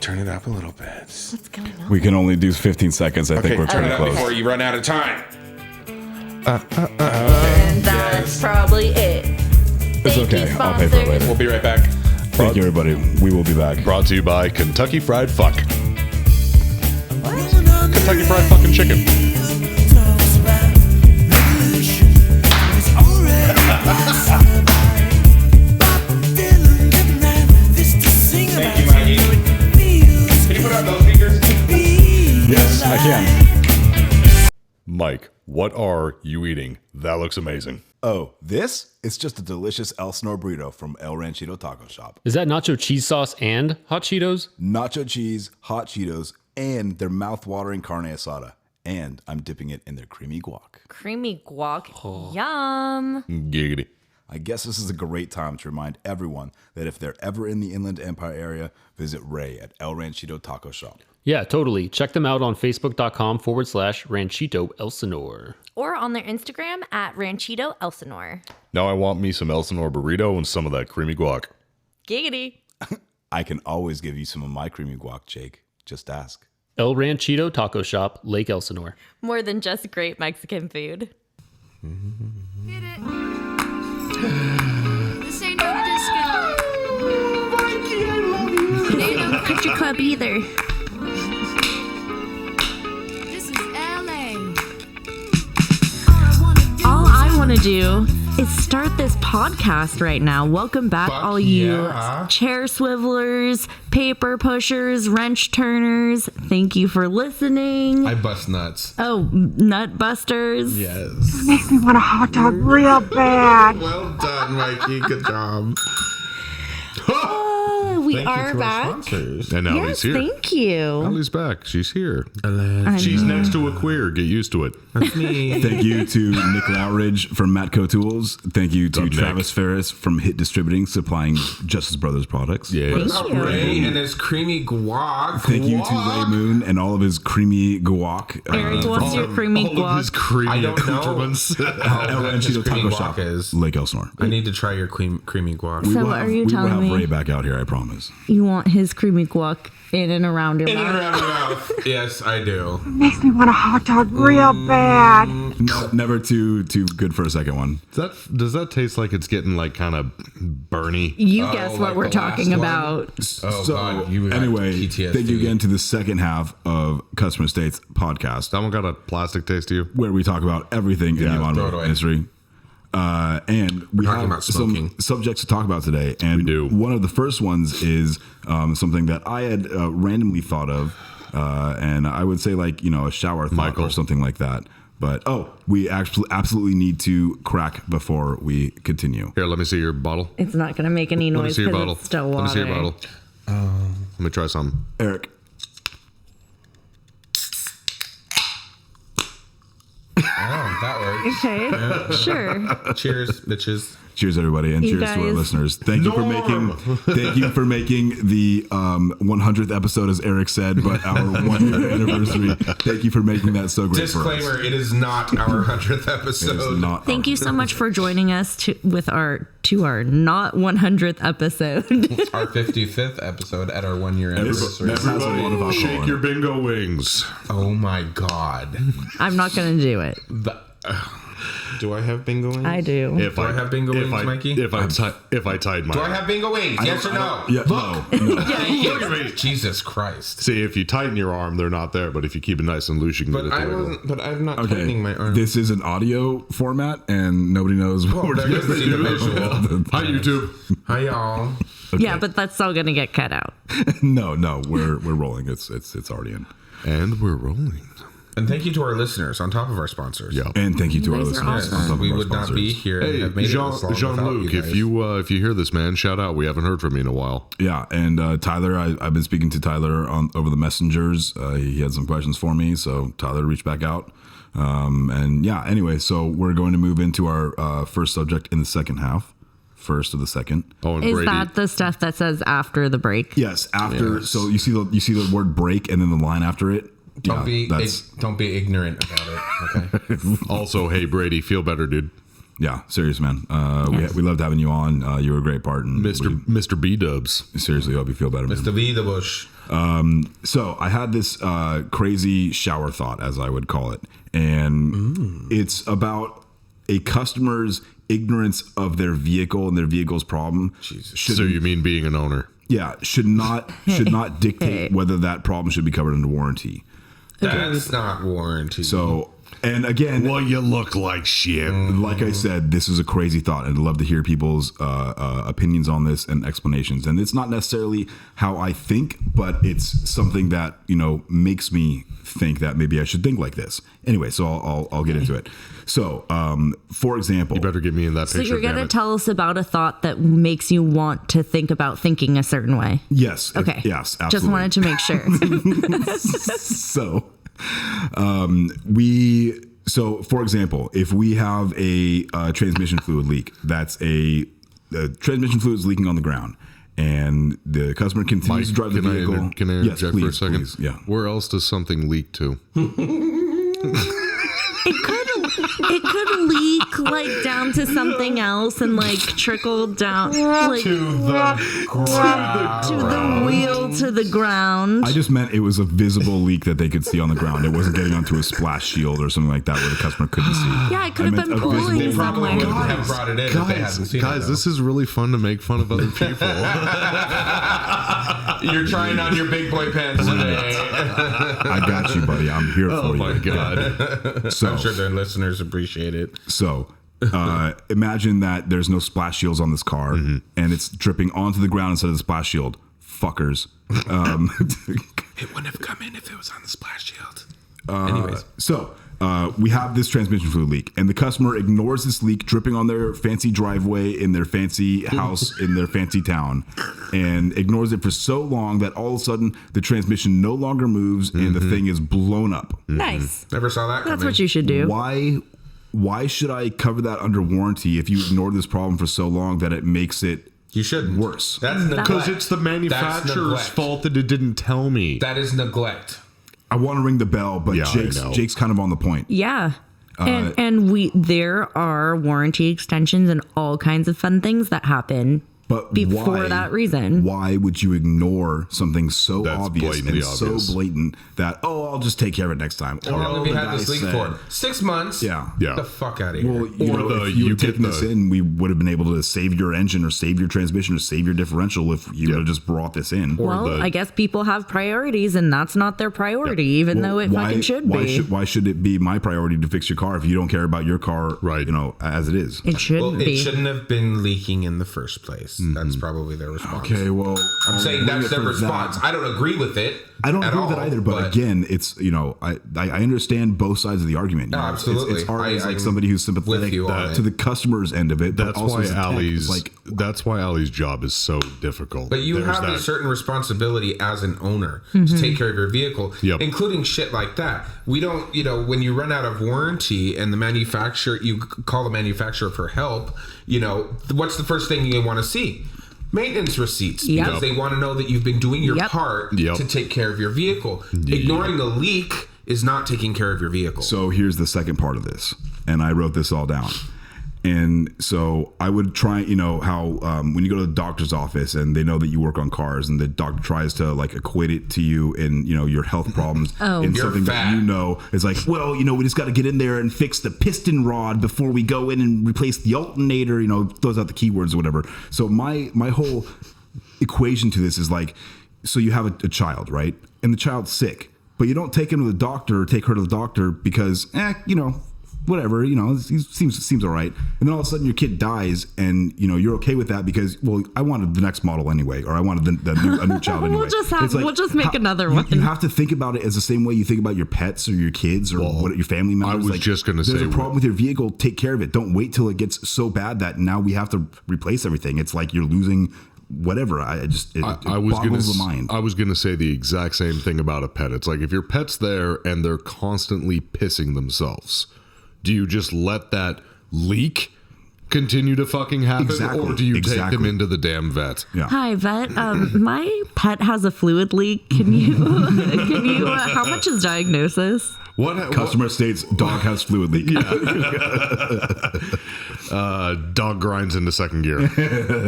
turn it up a little bit? What's going on? We can only do 15 seconds. I think we're turn pretty it up close. before you run out of time. And that's probably it. It's okay. I'll pay for it later. We'll be right back. Thank you, everybody. We will be back. Brought to you by Kentucky Fried Fuck. Kentucky Fried Fucking Chicken. Thank you, Mikey. Can you put up those speakers? Yes, I can. Mike, what are you eating? That looks amazing. Oh, this? It's just a delicious El Snor burrito from El Ranchito Taco Shop. Is that nacho cheese sauce and hot Cheetos? Nacho cheese, hot Cheetos, and their mouth-watering carne asada. And I'm dipping it in their creamy guac. Creamy guac. Yum. Giggity. I guess this is a great time to remind everyone that if they're ever in the Inland Empire area, visit Ray at El Ranchito Taco Shop. Yeah, totally. Check them out on Facebook.com/Ranchito Elsinore. Or on their Instagram at Ranchito Elsinore. Now I want me some Elsinore burrito and some of that creamy guac. Giggity. I can always give you some of my creamy guac, Jake. Just ask. El Ranchito Taco Shop, Lake Elsinore. More than just great Mexican food. This ain't no disco. It ain't no country club either. This is LA. All I want to do is start this podcast right now. Welcome back, all you chair swivelers, paper pushers, wrench turners. Thank you for listening. I bust nuts. Oh, nut busters. Yes. Makes me want a hot dog real bad. Well done, Mikey. Good job. We Thank are you to our back. sponsors. And Allie's Yes, here. thank you. Allie's back. She's here. I She's know. next to a queer. Get used to it. That's me. Thank you to Nick Lowridge from Matco Tools. Thank you to Nick? Travis Ferris from Hit Distributing, supplying Justice Brothers products. Yes. Thank you. Ray and his creamy guac. Thank you to Ray Moon and all of his creamy guac. Eric, what's your creamy All of his guac? creamy I don't know. accoutrements. El Ranchito Taco guac Shop, is. Lake Elsinore. I need to try your creamy guac. So what are you we telling will have me? Ray back out here, I promise. You want his creamy guac in and around your In and mouth? around your mouth. Yes, I do. Makes me want a hot dog real bad. No, never too good for a second one. Does that taste like it's getting like kind of burny? You guess what like we're the last talking one? about. Oh, So God, you got anyway, PTSD. thank you again to the second half of Customer States podcast, Someone got a plastic taste to you? where we talk about everything in the throw it automotive away. industry. And we talking have about some smoking. subjects to talk about today. And We do. one of the first ones is something that I had randomly thought of. And I would say like, a shower thought Michael. or something like that. But, we actually absolutely need to crack before we continue. Here, let me see your bottle. It's not going to make any Let me noise see your because bottle. it's still Let water. me see your bottle. Let me try some. Eric. Oh, that works. Okay, sure. Cheers, bitches. Cheers, everybody, and You cheers to our guys- listeners. Thank you for making the 100th episode, as Eric said, but our 1 year anniversary. Thank you for making that so great for us. Disclaimer: it is not our 100th It episode. is not Thank you so much for joining us to our not 100th episode. Our 55th episode at our 1 year anniversary. That has a lot of alcohol Shake in your it. bingo wings. Oh my God. I'm not going to do it. Do I have bingo wings? I do. If Do I have bingo wings, Mikey? If I tied my Do I have bingo wings? Yes or no? Yeah, no. Jesus Christ. See, if you tighten your arm, they're not there. But if you keep it nice and loose, you can get it to wiggle. But I'm not Okay, tightening my arm. this is an audio format, and nobody knows what we're They're doing. gonna see the visual. Hi, YouTube. Hi, y'all. Yeah, but that's still gonna get cut out. No, we're rolling. It's already in. And we're rolling. And thank you to our listeners on top of our sponsors. Yeah. And thank you to our guys are listeners. awesome. on top of We our would not be sponsors. here and Hey, have made it this long Jean-Luc, without if you hear this, man, shout out. We haven't heard from you in a while. Yeah, and Tyler, I've been speaking to Tyler over the messengers. He had some questions for me, so Tyler reached back out. And yeah, anyway, so we're going to move into our first subject in the second half. First of the second. Oh, and Is Brady. that the stuff that says after the break? Yes, after. Yes. So you see the word break and then the line after it. Don't Yeah, be ignorant about it. Okay. Also, hey, Brady, feel better, dude. yeah, serious man. We loved having you on. You were a great part, and Mr. B-Dubs. seriously hope you feel better, man. Mr. V the Bush. So I had this crazy shower thought, as I would call it, and it's about a customer's ignorance of their vehicle and their vehicle's problem. So you mean being an owner? Yeah, should not dictate whether that problem should be covered under warranty. That's not warranty. So, and again, Well, you look like shit. like I said, this is a crazy thought, and I'd love to hear people's opinions on this and explanations. And it's not necessarily how I think, but it's something that makes me think that maybe I should think like this. Anyway, so I'll get into it. So, for example, You better get me in that So picture. you're going to damn it. tell us about a thought that makes you want to think about thinking a certain way. yes, Okay. yes, absolutely. Just wanted to make sure. So, so for example, if we have a transmission fluid leak, the transmission fluid is leaking on the ground, and the customer continues to drive the vehicle. Can I Yes, interject please, for a second? please, yeah. Where else does something leak to? It could leak like down to something else and like trickle down like to the wheel to the ground. I just meant it was a visible leak that they could see on the ground. It wasn't getting onto a splash shield or something like that where the customer couldn't see. Yeah, it could I have meant been a visible- pooling They probably somewhere. wouldn't have brought it in if they hadn't seen it. Guys, this is really fun to make fun of other people. You're trying on your big boy pants today. I got you, buddy. I'm here for Oh you. my god. So, I'm sure their listeners appreciate it. So imagine that there's no splash shields on this car and it's dripping onto the ground instead of the splash shield. Fuckers. It wouldn't have come in if it was on the splash shield. Anyways. So we have this transmission fluid leak, and the customer ignores this leak dripping on their fancy driveway in their fancy house in their fancy town, and ignores it for so long that all of a sudden the transmission no longer moves and the thing is blown up. Nice. Never saw that coming. That's what you should do. Why should I cover that under warranty if you ignore this problem for so long that it makes it You shouldn't. worse? That's neglect. Because it's the manufacturer's neglect. fault that it didn't tell me. That is neglect. I want to ring the bell, but Yeah, I know. Jake's kind of on the point. Yeah. And there are warranty extensions and all kinds of fun things that happen But for that reason. Why would you ignore something so That's obvious and blatantly so obvious. blatant that I'll just take care of it next time? How long have you had this leak for? 6 months? Yeah. Yeah. The fuck out of here. Well, you Or know, the- if you you had get taken this the- in, we would have been able to save your engine or save your transmission or save your differential if you would have just brought this in. Well, I guess people have priorities, and that's not their priority, even though it fucking should be. Why should it be my priority to fix your car if you don't care about your car, Right. as it is? It shouldn't Well, it be. shouldn't have been leaking in the first place. That's probably their response. Okay, well, I'm saying that's their response. I don't agree with it. I don't at agree with all, that either, but again, it's I understand both sides of the argument. No, absolutely. It's hard as I'm somebody who's sympathetic with you on to it. the customer's end of it. But That's also why as a tech, Allie's it's Allie's job is so difficult. But you There's have a that. certain responsibility as an owner to take care of your vehicle, Yep. including shit like that. We don't, when you run out of warranty and the manufacturer, you call the manufacturer for help, what's the first thing you want to see? Maintenance receipts, Yep. because they want to know that you've been doing your Yep. part Yep. to take care of your vehicle. Ignoring the leak is not taking care of your vehicle. So here's the second part of this, and I wrote this all down. And so I would try, how when you go to the doctor's office and they know that you work on cars and the doctor tries to like equate it to you in, your health problems and something that is like, well, we just got to get in there and fix the piston rod before we go in and replace the alternator, throws out the keywords or whatever. So my whole equation to this is like, so you have a child, right? And the child's sick, but you don't take him to the doctor or take her to the doctor because, whatever, he seems all right. And then all of a sudden your kid dies and, you're okay with that because, well, I wanted the next model anyway, or I wanted a new child anyway. We'll just make another one. You have to think about it as the same way you think about your pets or your kids or your family members. I was just going to say, there's a problem with your vehicle, take care of it. Don't wait till it gets so bad that now we have to replace everything. It's like you're losing whatever. It boggles the mind. I was going to say the exact same thing about a pet. It's like if your pet's there and they're constantly pissing themselves, do you just let that leak continue to fucking happen, or do you take them into the damn vet? Yeah. Hi, vet. My pet has a fluid leak. Can you? How much is diagnosis? Customer states dog has fluid leak. Dog grinds into second gear.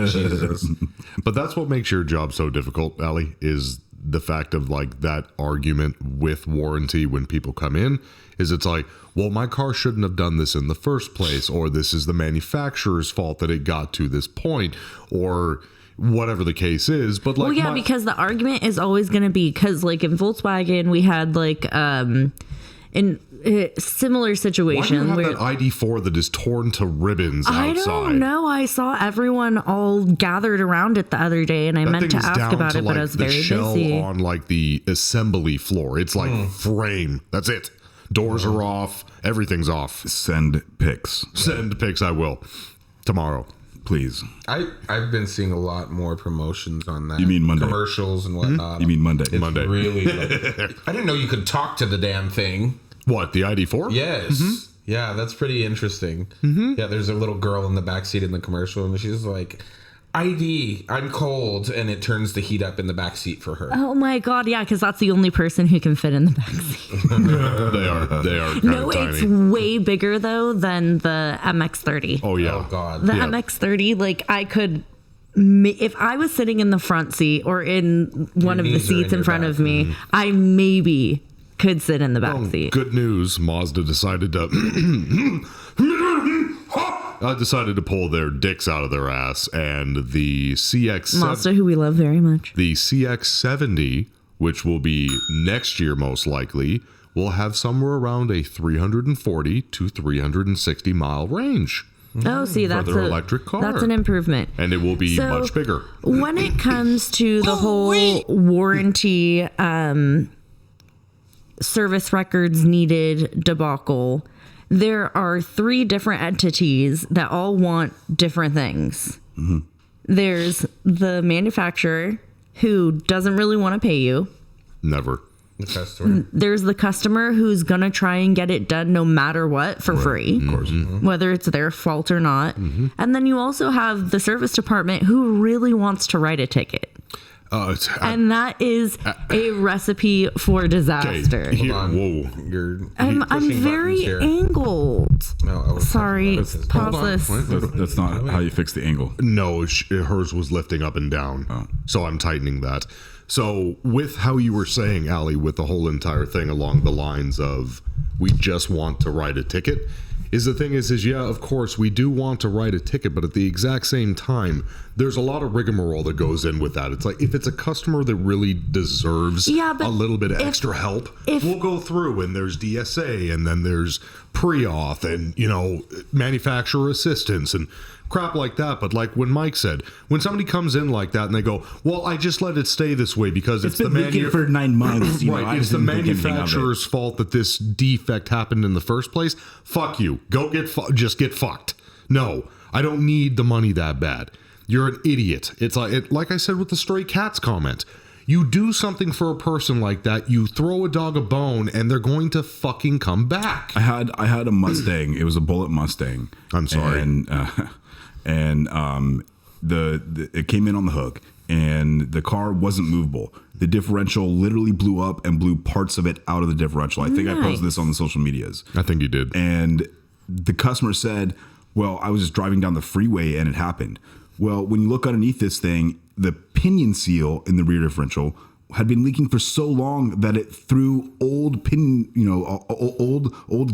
Jesus. But that's what makes your job so difficult, Allie, is the fact of like that argument with warranty when people come in. Is it's like, well, my car shouldn't have done this in the first place, or this is the manufacturer's fault that it got to this point, or whatever the case is. But like, because the argument is always going to be, because like in Volkswagen we had like in a similar situation. Why do you have that ID4 that is torn to ribbons outside? I don't know. I saw everyone all gathered around it the other day, and I meant to ask about it, but I was very busy. The shell on like the assembly floor. It's like frame. That's it. Doors are off. Everything's off. Send pics. Send pics. I will tomorrow, please. I've been seeing a lot more promotions on that. You mean Monday? Commercials and whatnot. You mean Monday? It's Monday. Really. I didn't know you could talk to the damn thing. What, the ID4? Yes. Mm-hmm. Yeah, that's pretty interesting. Mm-hmm. Yeah, there's a little girl in the backseat in the commercial, and she's like, ID, I'm cold, and it turns the heat up in the backseat for her. Oh my god, yeah, because that's the only person who can fit in the They backseat. are kind no, of tiny. It's way bigger though than the MX-30. Oh yeah. Oh god. The MX-30, like I could, if I was sitting in the front seat or in one of the seats in front of me, I maybe could sit in the back seat. Good news, Mazda decided to pull their dicks out of their ass, and the CX Mazda, who we love very much, the CX-70, which will be next year most likely, will have somewhere around a 340 to 360 mile range. Oh, see, that's their electric car. That's an improvement, and it will be much bigger. When it comes to the whole warranty, service records needed debacle, there are 3 different entities that all want different things. Mm-hmm. There's the manufacturer, who doesn't really want to pay you. Never. The customer. There's the customer who's going to try and get it done no matter what for free. Of course. Mm-hmm. Whether it's their fault or not. Mm-hmm. And then you also have the service department who really wants to write a ticket. And that is a recipe for disaster. Okay, whoa. I'm very angled. No, sorry, pause this. That's not how you fix the angle. No, hers was lifting up and down. Oh. So I'm tightening that. So with how you were saying, Allie, with the whole entire thing along the lines of we just want to write a ticket, is the thing is yeah, of course, we do want to write a ticket, but at the exact same time, there's a lot of rigmarole that goes in with that. It's like, if it's a customer that really deserves a little bit of extra help, we'll go through, and there's DSA, and then there's pre-auth, and, manufacturer assistance, and crap like that. But like when Mike said, when somebody comes in like that and they go, well, I just let it stay this way because it's been leaking for 9 months. Right, it's the manufacturer's fault that this defect happened in the first place. Fuck you. Go just get fucked. No, I don't need the money that bad. You're an idiot. It's like I said with the stray cats comment. You do something for a person like that, you throw a dog a bone, and they're going to fucking come back. I had a Mustang. It was a Bullet Mustang. I'm sorry. And it came in on the hook, and the car wasn't movable. The differential literally blew up and blew parts of it out of the differential. I think I posted this on the social medias. I think you did. And the customer said, well, I was just driving down the freeway and it happened. Well, when you look underneath this thing, the pinion seal in the rear differential had been leaking for so long that it threw old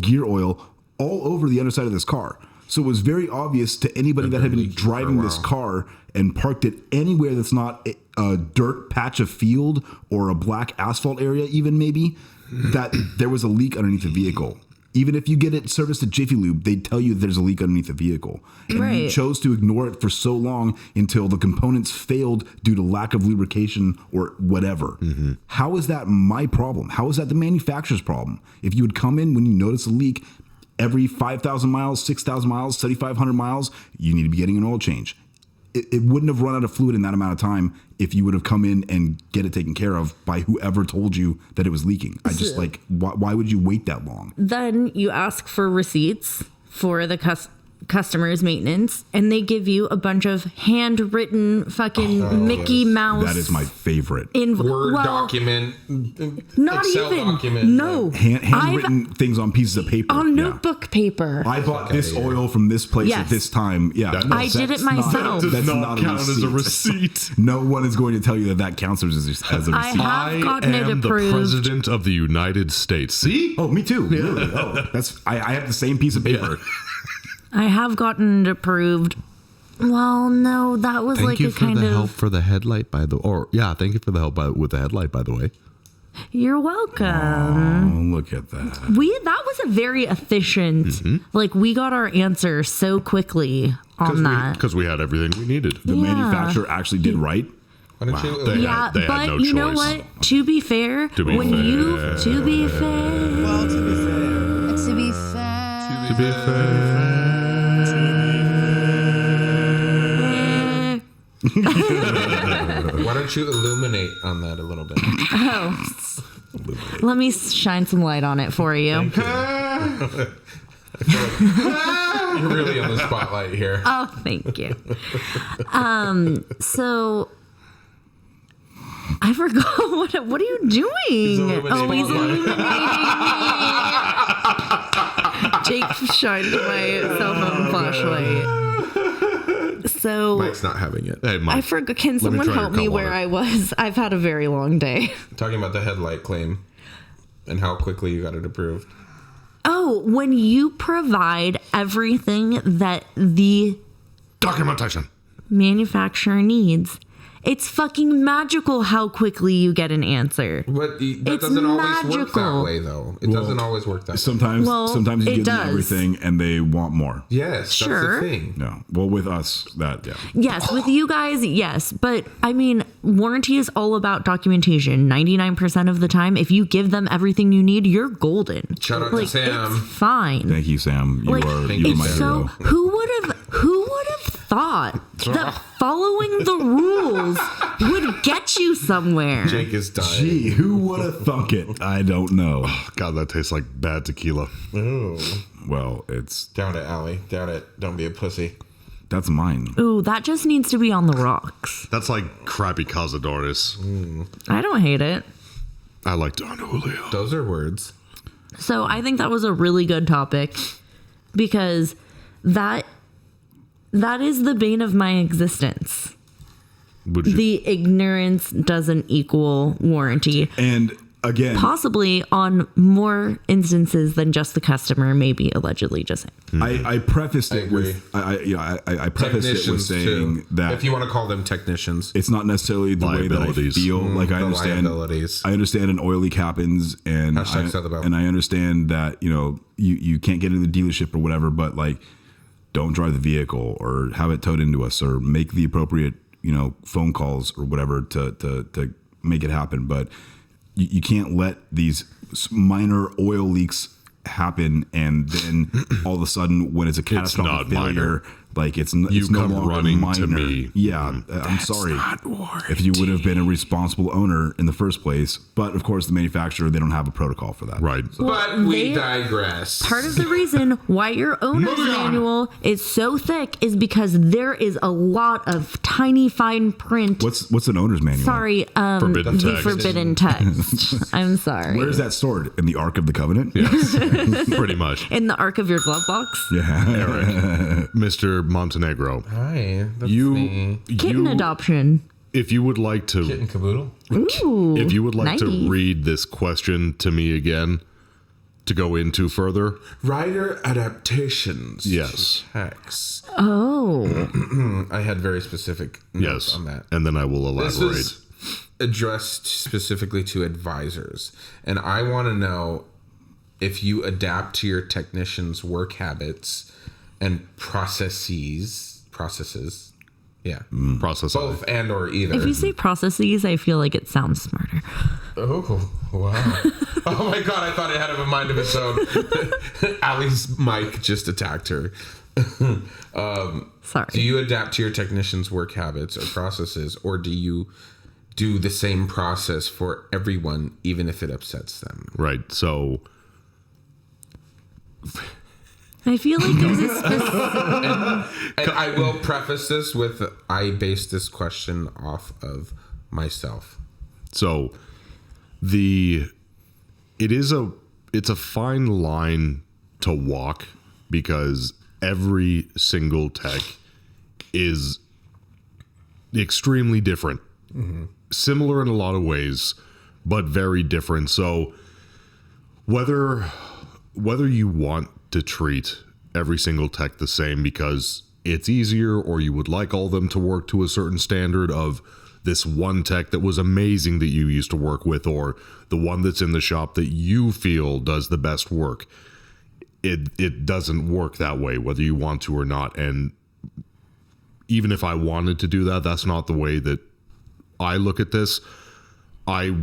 gear oil all over the underside of this car. So it was very obvious to anybody that had been driving this car and parked it anywhere that's not a dirt patch of field or a black asphalt area, even maybe, that there was a leak underneath the vehicle. Even if you get it serviced at Jiffy Lube, they tell you there's a leak underneath the vehicle. And you chose to ignore it for so long until the components failed due to lack of lubrication or whatever. How is that my problem? How is that the manufacturer's problem? If you would come in when you notice a leak every 5,000 miles, 6,000 miles, 7,500 miles, you need to be getting an oil change. It wouldn't have run out of fluid in that amount of time if you would have come in and get it taken care of by whoever told you that it was leaking. I just why would you wait that long? Then you ask for receipts for the customer's maintenance, and they give you a bunch of handwritten fucking Mickey Mouse. That is my favorite. Word document, not Excel even document. No, handwritten things on pieces of paper. on notebook paper. I bought this oil from this place at this time. Yeah, I did it myself. That does not count as a receipt. No one is going to tell you that counts as a receipt. I have gotten it am the approved. President of the United States. See? Oh, me too. Really? Oh, I have the same piece of paper. I have gotten it approved. Well, no, that was Thank you a for kind the of help for the headlight, by the thank you for the help with the headlight, by the way. You're welcome. Oh, look at that. That was a very efficient. Like, we got our answer so quickly on that. Because we had everything we needed. The manufacturer actually did right. Why don't you? They But had no you know choice. what? To be fair, To be fair. to be fair. Well, to be fair. To be fair. Why don't you illuminate on that a little bit? Let me shine some light on it for you. I feel like you're really on the spotlight here. Oh, thank you. So I forgot what are you doing? He's illuminating. Jake shined my cell phone flashlight. So Mike's not having it. Hey, Mike, I forgot. Can someone try your help me cold where water. I was? I've had a very long day. Talking about the headlight claim and how quickly you got it approved. Oh, when you provide everything that the Documentation. manufacturer needs, it's fucking magical how quickly you get an answer. But that It's doesn't always work that magical. way, though. It doesn't always work that way. Sometimes you it give them does. everything and they want more. Yes, Sure. that's the thing. No. Well, with us, Yes, with you guys, yes. But I mean, warranty is all about documentation. 99% of the time, if you give them everything you need, you're golden. Shout out to Sam. It's fine. Thank you, Sam. You Like, are my it's so hero. who would have thought that following the rules would get you somewhere? Jake is dying. Gee, who would have thunk it? I don't know. God, that tastes like bad tequila. Ooh. Well, it's Down it, Allie. Down it. Don't be a pussy. that's mine. Ooh, that just needs to be on the rocks. That's like crappy Cazadores. I don't hate it. I like Don Julio. Those are words. So I think that was a really good topic because that is the bane of my existence. Would you? The ignorance doesn't equal warranty. And again, Possibly on more instances than just the customer, maybe allegedly just him. I prefaced it agree. with I prefaced it with saying too. that If you want to call them technicians. it's not necessarily the way that I Liabilities. feel. Like I the understand, liabilities. I understand an oil leak happens, and Hashtag set the belt. and I understand that you can't get into the dealership or whatever, but like don't drive the vehicle or have it towed into us or make the appropriate phone calls or whatever to make it happen. But you can't let these minor oil leaks happen and then all of a sudden when it's a catastrophic not failure, minor. like it's You no come longer running minor. to me. Yeah, I'm sorry. If you would have been a responsible owner in the first place, but of course the manufacturer, they don't have a protocol for that. Right. But we digress. Part of the reason why your owner's manual is so thick is because there is a lot of tiny fine print. What's an owner's manual? Sorry, Forbidden the text. forbidden text. I'm sorry. Where is that stored? In the Ark of the Covenant? Yes. Pretty much. In the arc of your glove box. Yeah. Eric, Mr. Montenegro. Hi, that's You, me. Kitten adoption. if you would like to, Kitten caboodle. Ooh, if you would like to nice. read this question to me again, to go into further. Rider adaptations. Yes. Text. Oh. I had very specific notes Yes. on that. And then I will This elaborate. is addressed specifically to advisors, and I want to know if you adapt to your technicians' work habits and processes. Yeah, Process. both and or either. If you say processes, I feel like it sounds smarter. Oh, wow. Oh my God, I thought it had a mind of its own. Allie's mic just attacked her. Sorry. Do you adapt to your technicians' work habits or processes, or do you do the same process for everyone, even if it upsets them? Right. So I feel like there's a specific... And I will preface this with, I based this question off of myself. So it's a fine line to walk because every single tech is extremely different. Similar in a lot of ways, but very different. So whether you want to treat every single tech the same because it's easier, or you would like all of them to work to a certain standard of this one tech that was amazing that you used to work with, or the one that's in the shop that you feel does the best work. It doesn't work that way, whether you want to or not. And even if I wanted to do that, that's not the way that I look at this. I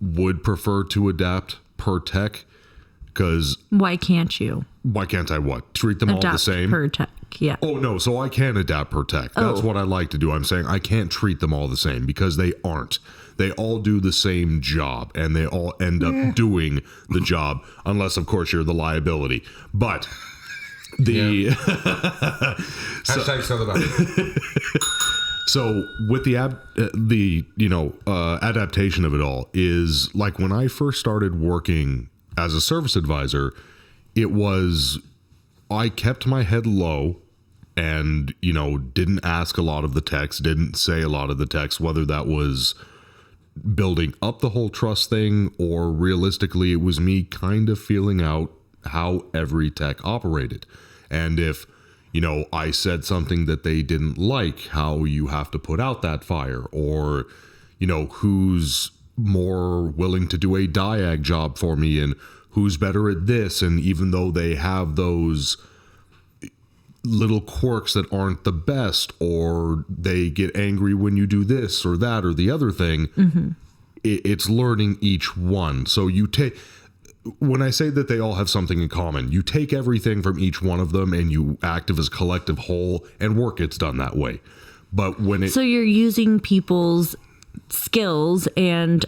would prefer to adapt per tech, because Why can't you? why can't I what? Treat them all the Adapt same? per tech. Yeah. Oh, no, so I can adapt per tech. That's what I like to do. I'm saying I can't treat them all the same because they aren't. They all do the same job, and they all end up doing the job, unless, of course, you're the liability. But the... Hashtag sell about it. So with the adaptation of it all is like when I first started working as a service advisor, it was I kept my head low and, didn't ask a lot of the techs, didn't say a lot of the techs, whether that was building up the whole trust thing or realistically it was me kind of feeling out how every tech operated. And if I said something that they didn't like, how you have to put out that fire, or, who's more willing to do a diag job for me and who's better at this. And even though they have those little quirks that aren't the best, or they get angry when you do this or that or the other thing, it's learning each one. So when I say that they all have something in common, you take everything from each one of them and you act as a collective whole, and work gets done that way. But so you're using people's skills and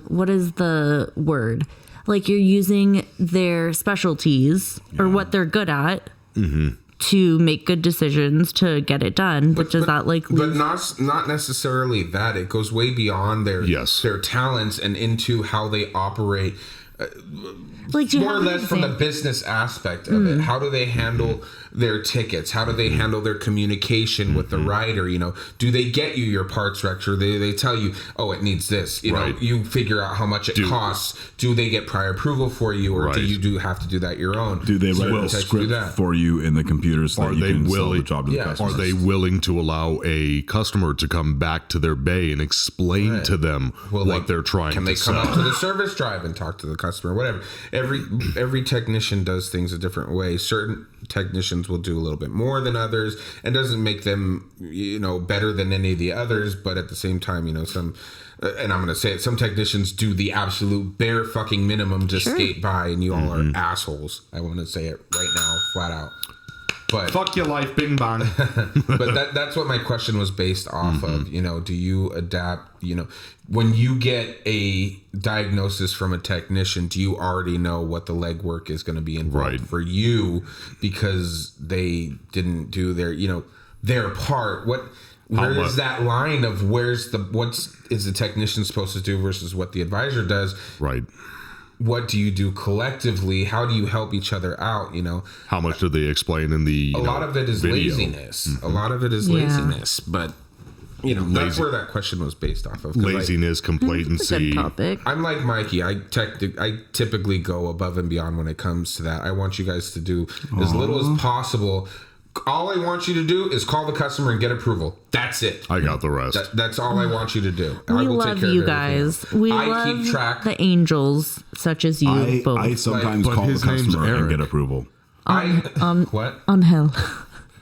what is the word? Like you're using their specialties or what they're good at to make good decisions to get it done. But not necessarily that. It goes way beyond their talents and into how they operate. More or less from the business aspect of it. How do they handle their tickets? How do they handle their communication with the rider? Do they get you your parts wrecked, or they tell you, oh, it needs this? You figure out how much it costs. Do they get prior approval for you, or do you have to do that your own? Do they write a script for you in the computer so that you can sell the job to the customer? Are they willing to allow a customer to come back to their bay and explain to them what they're trying to sell? Can they come up to the service drive and talk to the customer? Whatever. Every technician does things a different way. Certain technicians will do a little bit more than others, and doesn't make them better than any of the others. But at the same time, some, and I'm going to say it, some technicians do the absolute bare fucking minimum to skate by, and you all are assholes. I want to say it right now, flat out. But fuck your life, bing bang. But that's what my question was based off of. Do you adapt? When you get a diagnosis from a technician, do you already know what the legwork is going to be involved for you because they didn't do their part? Where is that line of what is the technician supposed to do versus what the advisor does? Right. what do you do collectively? How do you help each other out? How much do they explain in the a lot of it is video? Laziness. A lot of it is laziness, but that's where that question was based off of. Laziness, complacency. Topic. I'm like Mikey. I typically go above and beyond when it comes to that. I want you guys to do as little as possible. All I want you to do is call the customer and get approval. That's it. I got the rest. That's all I want you to do. We I will love take care you of guys. everything. We I love keep track. the angels such as you both. I sometimes But call the his name's customer and Eric. get approval. What? On hell.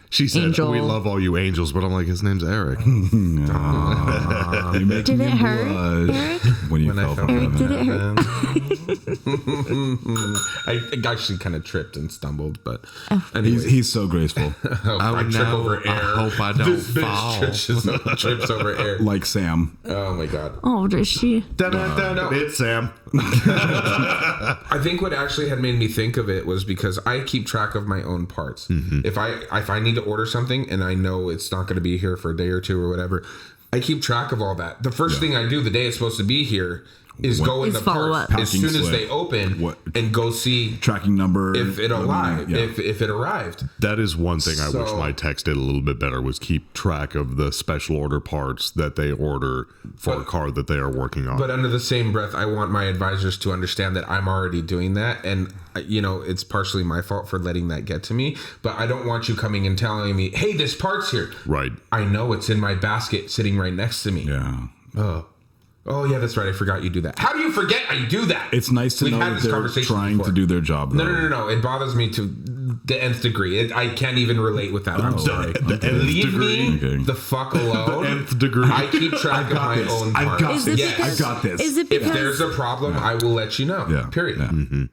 She said, Angel. "We love all you angels," but I'm like, his name's Eric. Did it hurt, Eric? When I fell Eric, did it hurt? I actually kind of tripped and stumbled, but he's so graceful. I trip over air. I hope I don't This bitch fall. trips over air. Like Sam. Oh my god. Oh, does she? It's Sam. I think what actually had made me think of it was because I keep track of my own parts. If I need to order something and I know it's not going to be here for a day or two or whatever, I keep track of all that. The first thing I do the day it's supposed to be here is go in the follow parts up. as soon as they open and go see tracking number if it arrived. If it arrived. That is one thing I wish So- my text did a little bit better, was keep track of the special order parts that they order for a car that they are working on. But under the same breath, I want my advisors to understand that I'm already doing that. And, it's partially my fault for letting that get to me. But I don't want you coming and telling me, hey, this part's here. Right. I know it's in my basket sitting right next to me. Yeah. Oh, yeah, that's right. I forgot you do that. How do you forget I do that? It's nice to We've know had that this they're conversation trying before. to do their job. Though. No. It bothers me to the nth degree. I can't even relate with that. I'm sorry. The nth Leave degree. me the fuck alone. The nth degree. I keep track of my own parts. I've got this. Yes. I've got this. Is it If because there's a problem, I will let you know. Yeah. Period. Yeah.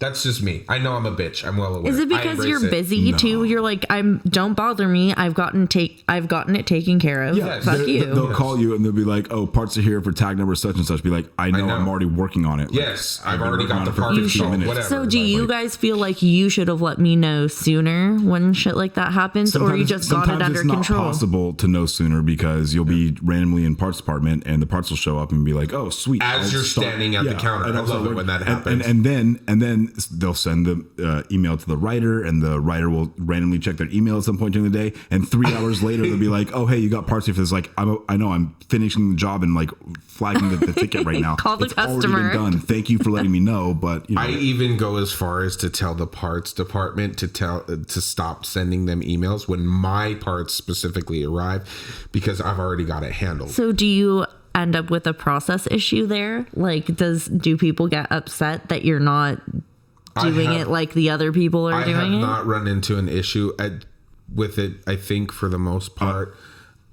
That's just me. I know I'm a bitch. I'm well aware. Is it I because embrace you're it. busy too? You're like, don't bother me. I've gotten it taken care of. Yes. Fuck you. They'll call you and they'll be like, "Oh, parts are here for tag number such and such." Be like, "I know. I'm already working on it." Yes, Like, I've been already working got on the it for parts. 15 minutes. Whatever. So do you guys feel like you should have let me know sooner when shit like that happens, or you just got it under it's control? not possible to know sooner because you'll be randomly in parts department and the parts will show up and be like, "Oh, sweet!" As you're standing at the counter. and I I'll love start it when working. that happens. And then they'll send the email to the writer, and the writer will randomly check their email at some point during the day. And 3 hours later, they'll be like, "Oh, hey, you got parts here for this." Like, I know I'm finishing the job and like flagging the ticket right now. Call the It's already customer. been done. Thank you for letting me know, but I even go as far as to tell the parts department to stop sending them emails when my parts specifically arrive because I've already got it handled. So do you end up with a process issue there? Like, do people get upset that you're not doing it like the other people are doing I have it? not run into an issue with it. I think for the most part,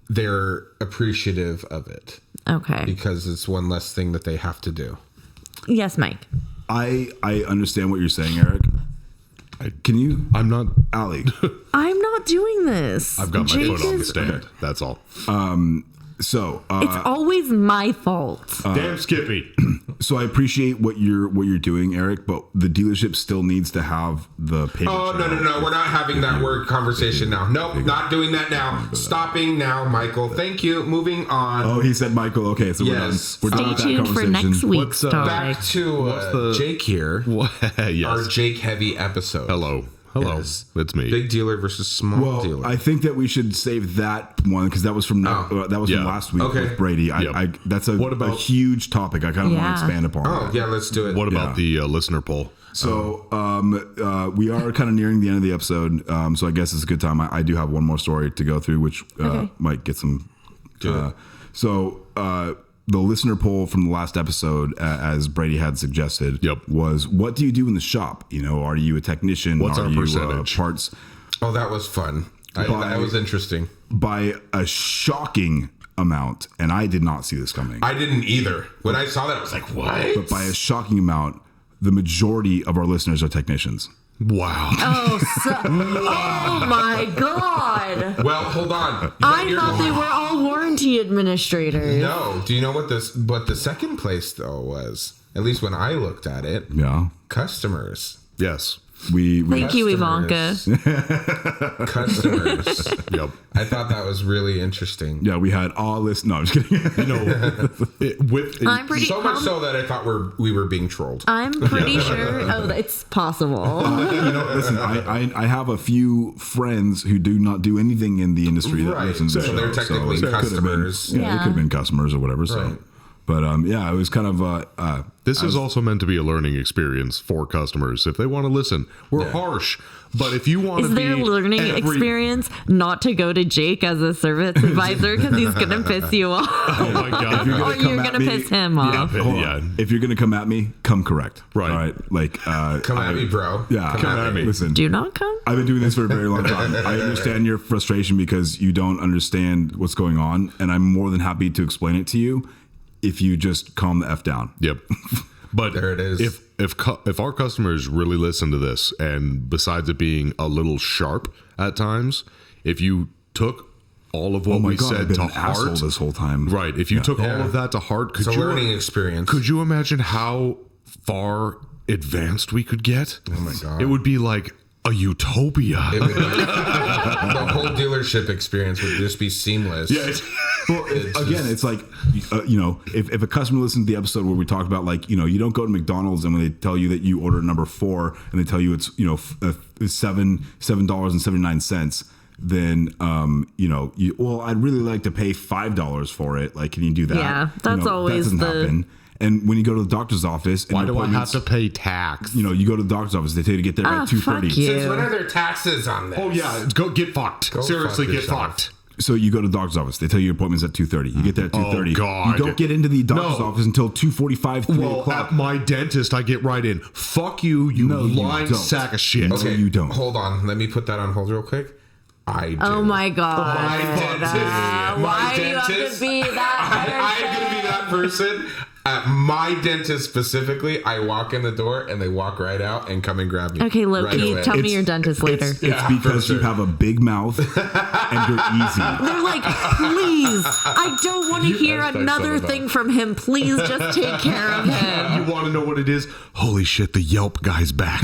they're appreciative of it. Okay. Because it's one less thing that they have to do. Yes, Mike. I understand what you're saying, Eric. Can you? I'm not. Ali. I'm not doing this. I've got my Jake foot on the is- stand. That's all. So It's always my fault. Damn Skippy. So I appreciate what you're doing, Eric, but the dealership still needs to have the payment. Oh, no. We're not having that word conversation now. Nope, not doing that now. Stopping now, Michael. Thank you. Moving on. Oh, he said Michael. Okay, so Yes. we're done. Stay With that tuned for conversation. next week's topic. Back to Jake here. Yes. Our Jake heavy episode. Hello. Yes. It's me. Big dealer versus small Well, dealer. I think that we should save that one because that was from from last week with Brady. That's a huge topic. I kind of want to expand upon. Oh, yeah, let's do it. What about the listener poll? So we are kind of nearing the end of the episode, so I guess it's a good time. I do have one more story to go through, which might get some. The listener poll from the last episode, as Brady had suggested, was what do you do in the shop? Are you a technician? What's our percentage? Parts? Oh, that was fun. That was interesting. By a shocking amount, and I did not see this coming. I didn't either. When I saw that, I was like, what? But by a shocking amount, the majority of our listeners are technicians. Wow. Oh my God. Well, hold on. I thought they were all warranty administrators. No. Do you know what the second place though was? At least when I looked at it. Yeah. Customers. Yes. Thank you, Ivanka. Customers. Yep. I thought that was really interesting. Yeah, we had all this. No, I'm just kidding. I'm pretty so much so that I thought we were being trolled. I'm pretty sure. Oh, it's possible. Listen, I have a few friends who do not do anything in the industry that listen to the show. They're technically customers. They could have been customers or whatever. So. Right. But it was kind of. This is also meant to be a learning experience for customers. If they want to listen, we're harsh. But if you want to be. Is their learning experience not to go to Jake as a service advisor because he's going to piss you off? Oh my God. Or you're going to piss him off. Yeah. If you're going to come at me, come correct. Right. All right. Like, come at me, bro. Yeah. Come at me. Listen. Do not come. I've been doing this for a very long time. I understand your frustration because you don't understand what's going on. And I'm more than happy to explain it to you if you just calm the F down. Yep. But there it is. If our customers really listen to this, and besides it being a little sharp at times, if you took all of what we said to heart this whole time, right? If you took all of that to heart, it's a learning experience. Could you imagine how far advanced we could get? Oh my God! It would be like a utopia. The whole dealership experience would just be seamless. Yeah. It's like, if a customer listens to the episode where we talk about, like, you don't go to McDonald's and when they tell you that you order number 4 and they tell you it's, $7.79, then, I'd really like to pay $5 for it. Like, can you do that? Yeah, that's always that doesn't happen. And when you go to the doctor's office, why do I have to pay tax? You go to the doctor's office, they tell you to get there at 2:30. Since when are there taxes on this? Oh yeah, go get fucked. Seriously, get fucked. So you go to the doctor's office. They tell you your appointment's at 2:30. You get there at 2:30. Oh God! You don't get into the doctor's office until 2:45, 3 o'clock. At my dentist, I get right in. Fuck you, lying sack of shit. Okay, you don't. Hold on. Let me put that on hold real quick. I do. Oh my God! My dentist. Why do you have to be that person? I'm gonna be that person. At my dentist specifically, I walk in the door and they walk right out and come and grab me. Okay, Loki, tell me your dentist later. It's because you have a big mouth and you're easy. They're like, please, I don't want to hear another thing from him. Please just take care of him. You want to know what it is? Holy shit, the Yelp guy's back.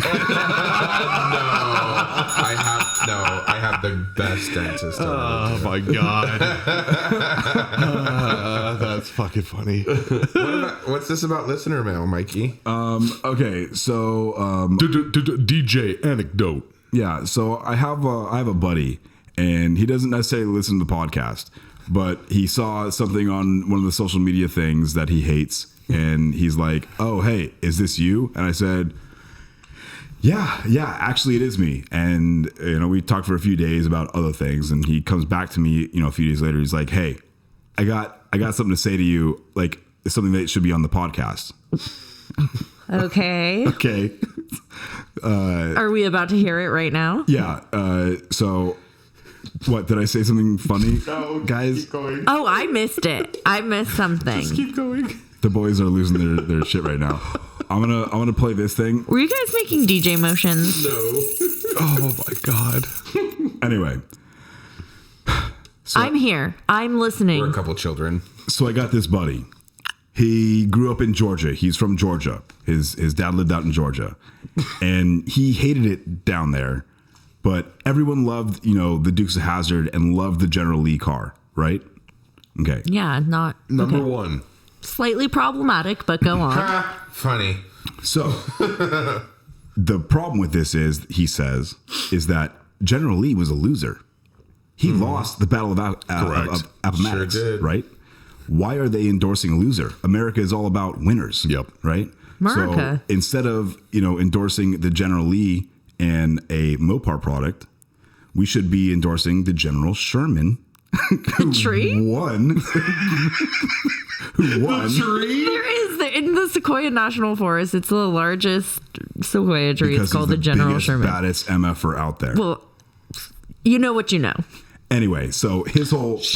I have the best dentist. Oh my God. That's fucking funny. What's this about listener mail, Mikey? Okay, so DJ anecdote. Yeah, so I have a buddy, and he doesn't necessarily listen to the podcast, but he saw something on one of the social media things that he hates, and he's like, "Oh, hey, is this you?" And I said, Yeah, actually it is me. And we talked for a few days about other things, and he comes back to me, a few days later. He's like, "Hey, I got something to say to you. Like, it's something that should be on the podcast." Okay. Okay. Are we about to hear it right now? Yeah. So, what, did I say something funny? No, guys. Keep going. Oh, I missed it. I missed something. Just keep going. The boys are losing their shit right now. I'm gonna play this thing. Were you guys making DJ motions? No. Oh my God. Anyway. I'm here. I'm listening. We're a couple children. So I got this buddy. He grew up in Georgia. He's from Georgia. His dad lived out in Georgia. And he hated it down there. But everyone loved, the Dukes of Hazzard and loved the General Lee car, right? Okay. Yeah, not Number one. Slightly problematic, but go on. Funny. So the problem with this is, he says, is that General Lee was a loser. He lost the Battle of Appomattox, Sure did. right? Why are they endorsing a loser? America is all about winners. Yep. Right? America. So instead of, endorsing the General Lee and a Mopar product, we should be endorsing the General Sherman. The tree? Who won. The tree? In the Sequoia National Forest, it's the largest sequoia tree. Because it's called the General Sherman. Baddest MFer out there. Well, you know what you know. Anyway, so his whole his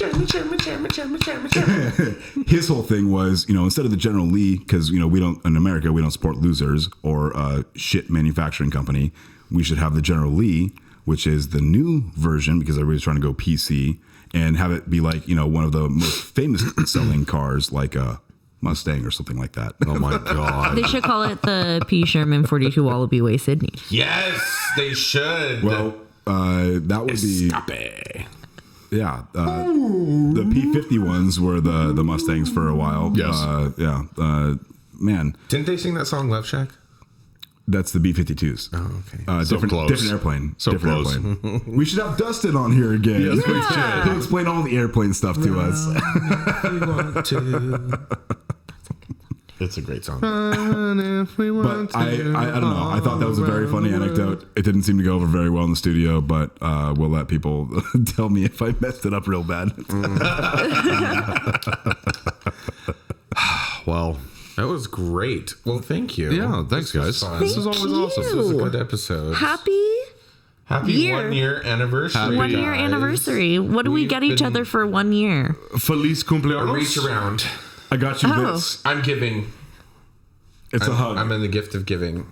whole thing was, instead of the General Lee, because we don't, in America we don't support losers or shit manufacturing company, we should have the General Lee, which is the new version, because everybody's trying to go PC, and have it be like one of the most famous selling cars, like a Mustang or something like that. Oh my God. They should call it the P. Sherman 42 Wallaby Way, Sydney. Yes, they should. Well, that would be... Escape. Yeah. The P-51s were the Mustangs for a while. Yes. Man. Didn't they sing that song Love Shack? That's the B-52s. Oh, okay. Different airplane. So different close. airplane. We should have Dustin on here again. Yes, we should. He'll explain all the airplane stuff to us. If we want to. It's a great song. But I don't know. I thought that was a very funny anecdote. It didn't seem to go over very well in the studio, but we'll let people tell me if I messed it up real bad. Well, that was great. Well, thank you. yeah, thanks, guys. This is always awesome. This was a good episode. Happy year. 1 year anniversary. 1 year anniversary. What do we get each other for 1 year? Feliz A cumpleaños. reach around. I got you this. I'm giving. It's a hug. I'm in the gift of giving.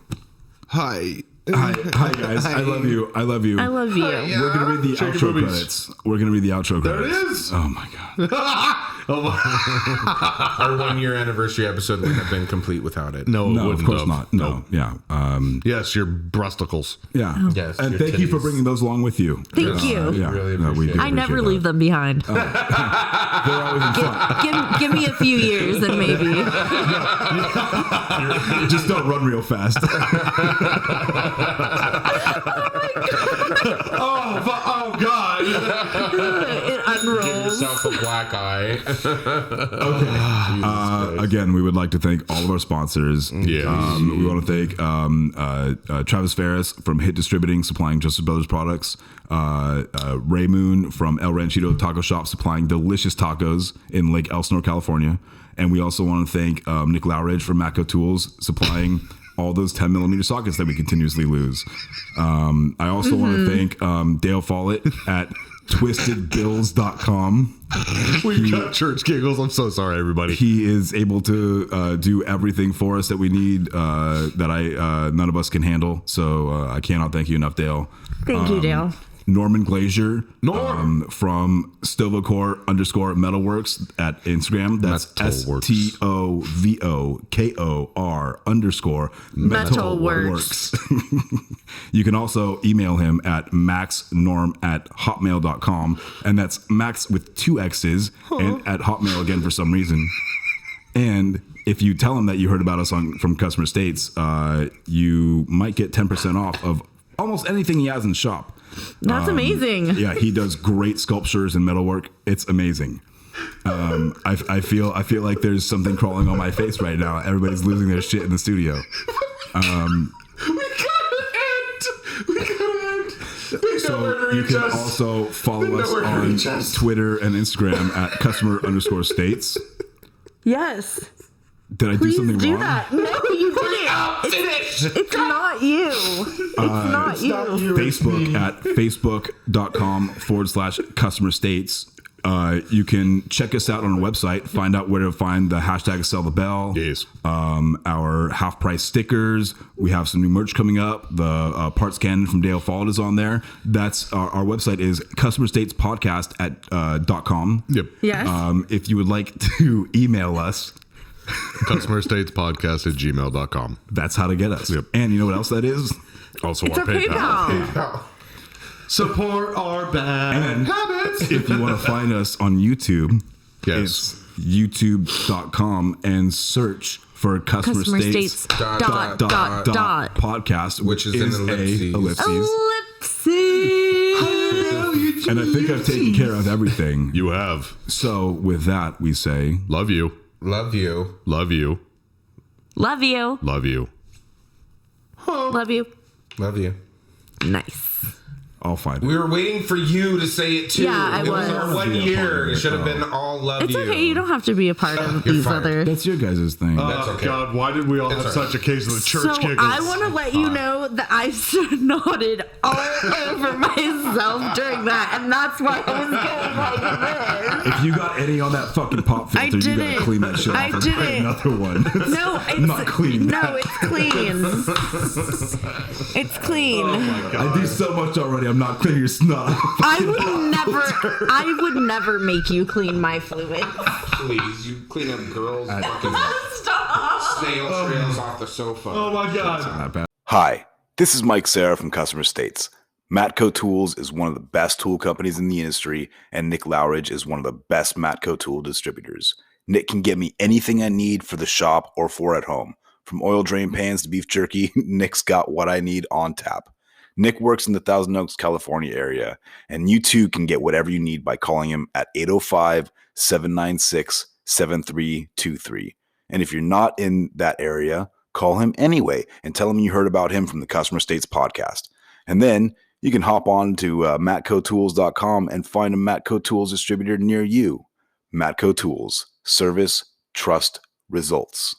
Hi. Hi guys. I love you. I love you. We're gonna read the outro credits. We're gonna read the outro credits. There it is. Oh my god. Our 1 year anniversary episode wouldn't have been complete without it. No, it No, of wouldn't course have. not. No. Yeah. Yes, your breasticles. Yeah. Yes, And your thank you for titties. bringing those along with you. Thank you. Yeah. Really No, we do appreciate it. I never appreciate leave them behind. that. They're always in front. Give me a few years and maybe. Just don't run real fast. Oh God. It unrolls. Give yourself a black eye. Again, we would like to thank all of our sponsors. Yeah. We want to thank Travis Ferris from Hit Distributing, supplying Justice Brothers products. Ray Moon from El Ranchito Taco Shop, supplying delicious tacos in Lake Elsinore, California. And we also want to thank Nick Lowridge from Matco Tools, supplying all those 10 millimeter sockets that we continuously lose. I also want to thank Dale Follett at twistedbills.com. We got church giggles. I'm so sorry, everybody. He is able to do everything for us that we need that none of us can handle. So I cannot thank you enough, Dale. Thank you, Dale. Norman Glazier from Stovokor_Metalworks at Instagram. That's Metalworks. STOVOKOR_Metalworks. You can also email him at maxnorm@hotmail.com, and that's Max with 2 X's and at Hotmail again for some reason. And if you tell him that you heard about us from Customer States, you might get 10% off of almost anything he has in the shop. That's amazing. Yeah, he does great sculptures and metalwork. It's amazing. I feel like there's something crawling on my face right now. Everybody's losing their shit in the studio. We gotta end. So you can also follow us on Twitter and Instagram at customer_states. Yes. Did I do something do wrong? that. No, you didn't. It's not you. It's not you. Facebook at facebook.com/customer states. You can check us out on our website, find out where to find the hashtag Sell the Bell. Yes. Our half price stickers. We have some new merch coming up. The parts cannon from Dale Follett is on there. That's our website is customerstatespodcast at .com. Yep. Yes. If you would like to email us, customerstatspodcast@gmail.com. that's how to get us. Yep. And you know what else that is? Also It's our a PayPal. Support our bad And habits. if you want to find us on YouTube, Yes. it's youtube.com and search for Customer States dot podcast, Which is an ellipses. ellipses. And I think I've taken care of everything. You have. So with that, we say Love you. Love you. Love you. Love you. Love you. Love you. Love you. Nice. I'll find it. We were waiting for you to say it too. Yeah, I it was was. our 1 year. It should have been all love It's you. okay. You don't have to be a part of You're these fired. other. That's your guys' thing. That's okay. God, why did we all have such occasional church So giggles? I want to let you know that I snorted all over myself during that, and that's why I was going like this. If you got any on that fucking pop filter, I you gotta didn't. clean that shit off I and didn't. buy another one. No, it's not clean. No, it's clean. It's clean. I do so much already. I'm I'm not cleaning your snot. I would never make you clean my fluids. Please, you clean up girls' fucking snail trails off the sofa. Oh my God. Hi, this is Mike Serra from Customer States. Matco Tools is one of the best tool companies in the industry, and Nick Lowridge is one of the best Matco tool distributors. Nick can get me anything I need for the shop or for at home. From oil drain pans to beef jerky, Nick's got what I need on tap. Nick works in the Thousand Oaks, California area, and you too can get whatever you need by calling him at 805-796-7323. And if you're not in that area, call him anyway and tell him you heard about him from the Customer States podcast. And then you can hop on to matcotools.com and find a Matco Tools distributor near you. Matco Tools. Service, trust, results.